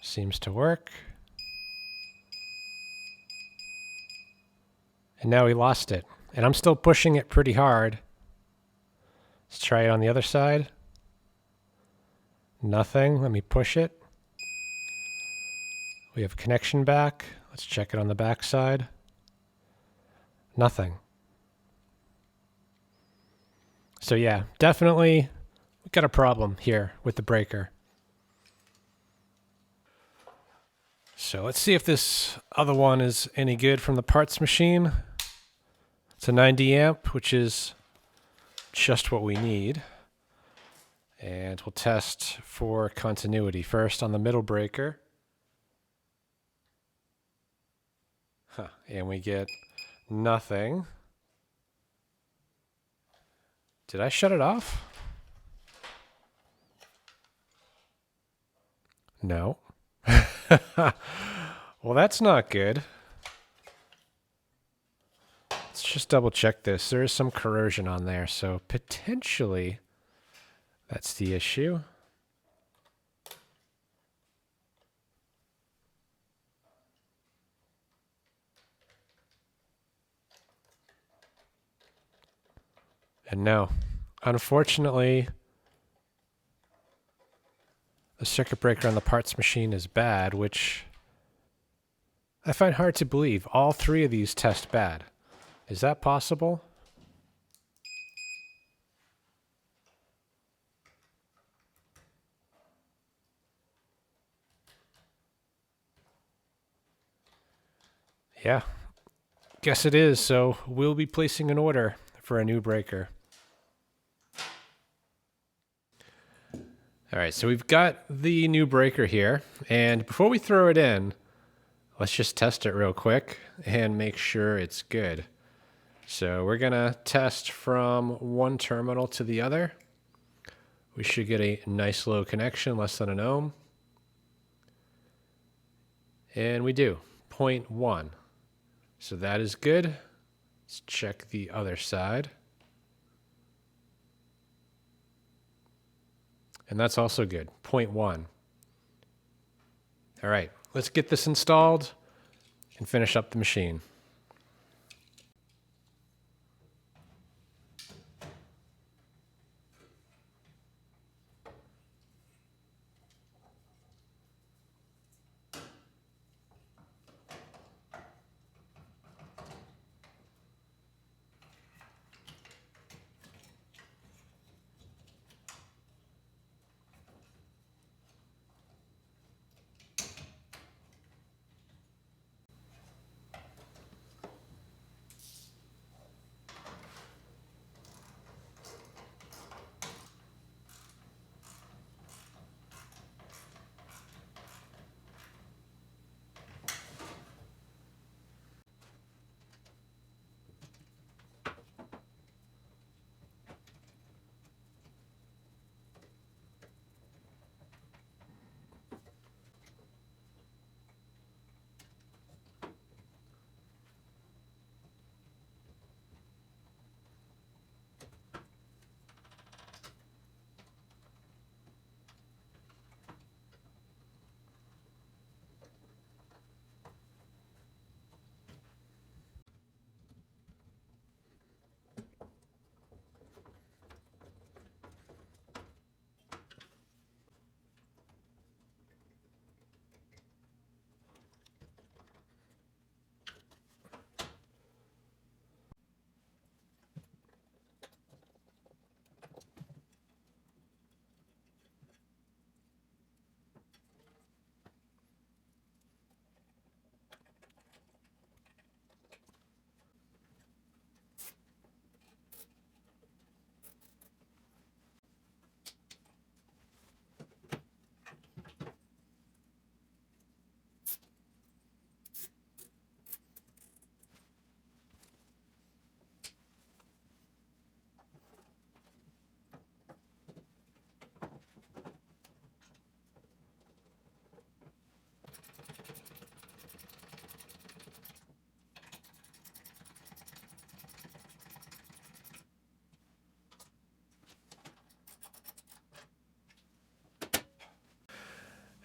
Seems to work. And now we lost it. And I'm still pushing it pretty hard. Let's try it on the other side. Nothing. Let me push it. We have connection back. Let's check it on the back side. Nothing. So yeah, definitely we've got a problem here with the breaker. So let's see if this other one is any good from the parts machine. It's a 90 amp, which is just what we need. And we'll test for continuity first on the middle breaker. And we get nothing. Did I shut it off? No. Well, that's not good. Let's just double check this. There is some corrosion on there, so potentially that's the issue. And no, unfortunately, the circuit breaker on the parts machine is bad, which I find hard to believe. All three of these test bad. Is that possible? Yeah, guess it is. So we'll be placing an order for a new breaker. All right, so we've got the new breaker here, and before we throw it in, let's just test it real quick and make sure it's good. So we're gonna test from one terminal to the other. We should get a nice low connection, less than an ohm. And we do, 0.1. So that is good. Let's check the other side. And that's also good, 0.1. All right, let's get this installed and finish up the machine.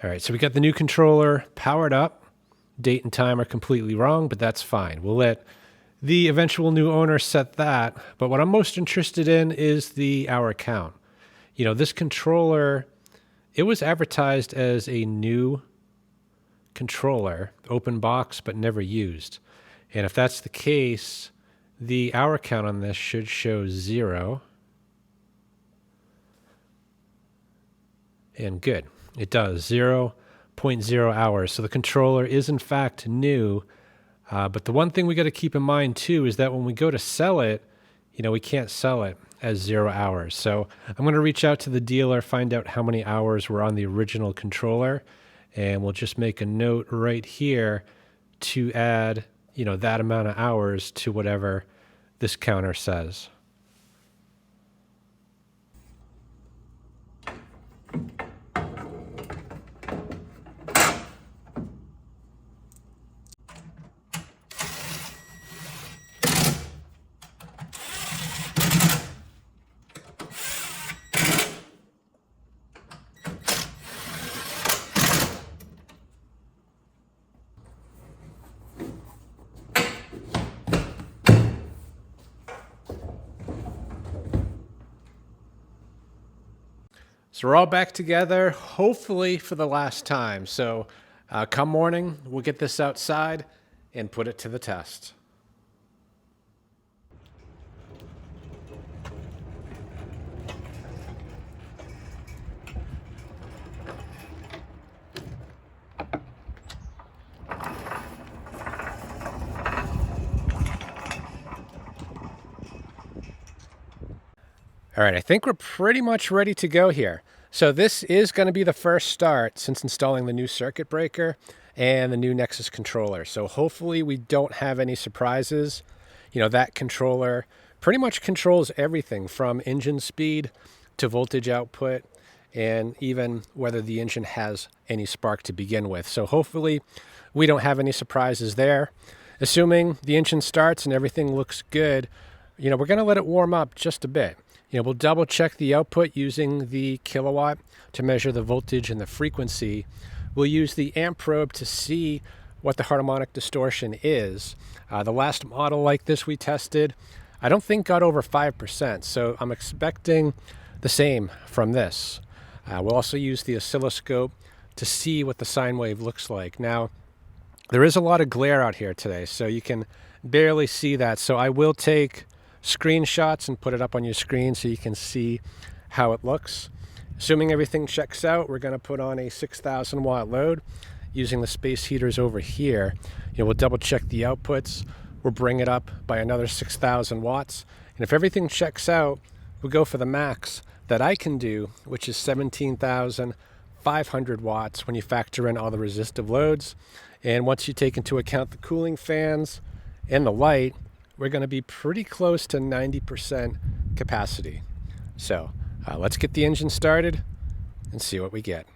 All right, so we got the new controller powered up. Date and time are completely wrong, but that's fine. We'll let the eventual new owner set that. But what I'm most interested in is the hour count. You know, this controller, it was advertised as a new controller, open box, but never used. And if that's the case, the hour count on this should show 0. And good. It does, 0.0 hours. So the controller is in fact new. But the one thing we got to keep in mind too is that when we go to sell it, you know, we can't sell it as 0 hours. So I'm going to reach out to the dealer, find out how many hours were on the original controller, and we'll just make a note right here to add, you know, that amount of hours to whatever this counter says. So we're all back together, hopefully for the last time. So come morning, we'll get this outside and put it to the test. All right, I think we're pretty much ready to go here. So this is going to be the first start since installing the new circuit breaker and the new Nexus controller. So hopefully we don't have any surprises. You know, that controller pretty much controls everything from engine speed to voltage output and even whether the engine has any spark to begin with. So hopefully we don't have any surprises there. Assuming the engine starts and everything looks good, you know, we're going to let it warm up just a bit. You know, we'll double check the output using the kilowatt to measure the voltage and the frequency. We'll use the amp probe to see what the harmonic distortion is. The last model like this we tested, I don't think got over 5%, so I'm expecting the same from this. We'll also use the oscilloscope to see what the sine wave looks like. Now, there is a lot of glare out here today, so you can barely see that. So I will take screenshots and put it up on your screen so you can see how it looks. Assuming everything checks out, we're going to put on a 6,000 watt load using the space heaters over here. You know, we'll double check the outputs. We'll bring it up by another 6,000 watts. And if everything checks out, we'll go for the max that I can do, which is 17,500 watts when you factor in all the resistive loads. And once you take into account the cooling fans and the light, we're going to be pretty close to 90% capacity. So let's get the engine started and see what we get.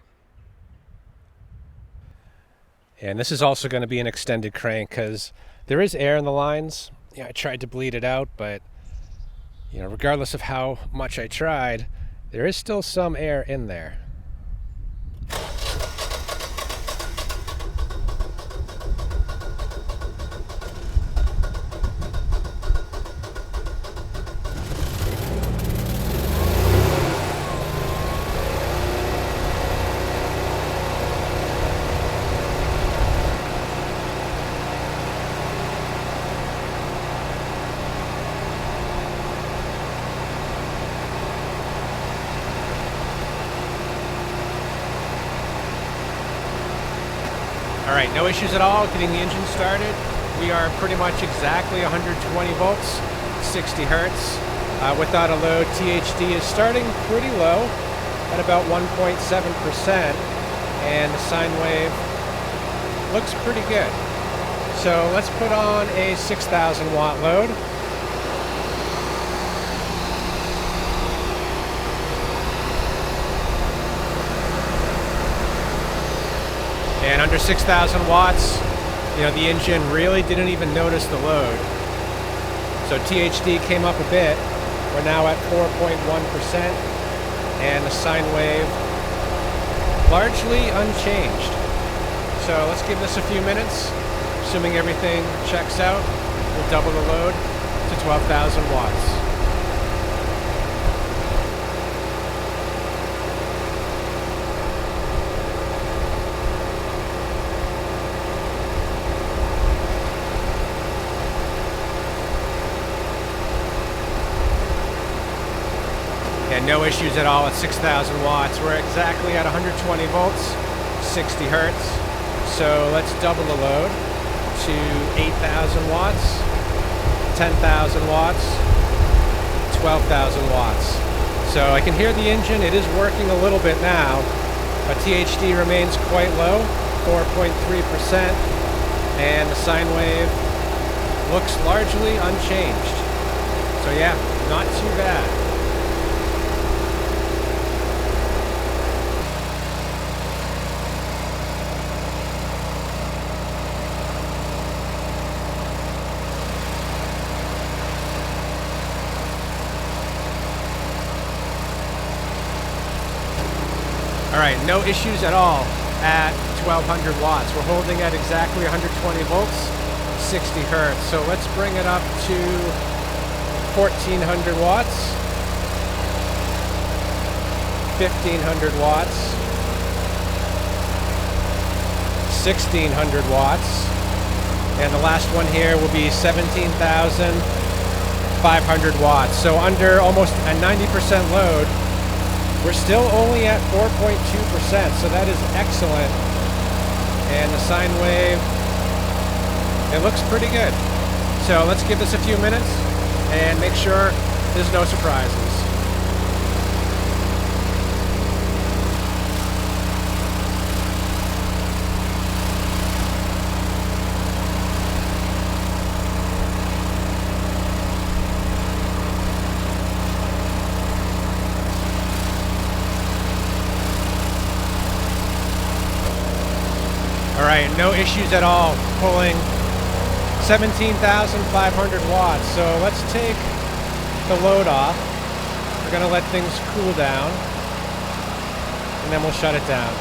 And this is also going to be an extended crank because there is air in the lines. Yeah, I tried to bleed it out, but you know, regardless of how much I tried, there is still some air in there. All right, no issues at all getting the engine started. We are pretty much exactly 120 volts, 60 Hertz. Without a load, THD is starting pretty low at about 1.7%, and the sine wave looks pretty good. So let's put on a 6,000 watt load. And under 6,000 watts, you know, the engine really didn't even notice the load. So THD came up a bit. We're now at 4.1%, and the sine wave largely unchanged. So let's give this a few minutes. Assuming everything checks out, we'll double the load to 12,000 watts. And no issues at all at 6,000 watts. We're exactly at 120 volts, 60 hertz. So let's double the load to 8,000 watts, 10,000 watts, 12,000 watts. So I can hear the engine. It is working a little bit now, but THD remains quite low, 4.3%, and the sine wave looks largely unchanged. So yeah, not too bad. Alright, no issues at all at 1200 watts. We're holding at exactly 120 volts, 60 hertz. So let's bring it up to 1400 watts, 1500 watts, 1600 watts, and the last one here will be 17,500 watts. So under almost a 90% load, we're still only at 4.2%, so that is excellent. And the sine wave, it looks pretty good. So let's give this a few minutes and make sure there's no surprises. Alright, no issues at all, pulling 17,500 watts. So let's take the load off. We're going to let things cool down, and then we'll shut it down.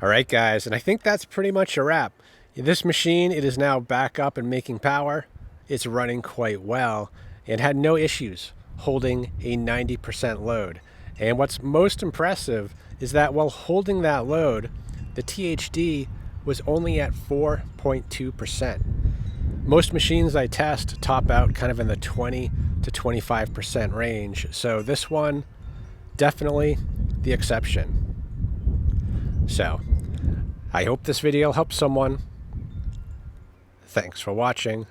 Alright guys, and I think that's pretty much a wrap. This machine, it is now back up and making power. It's running quite well and had no issues holding a 90% load. And what's most impressive is that while holding that load, the THD was only at 4.2%. Most machines I test top out kind of in the 20 to 25% range. So this one, definitely the exception. So, I hope this video helps someone. Thanks for watching.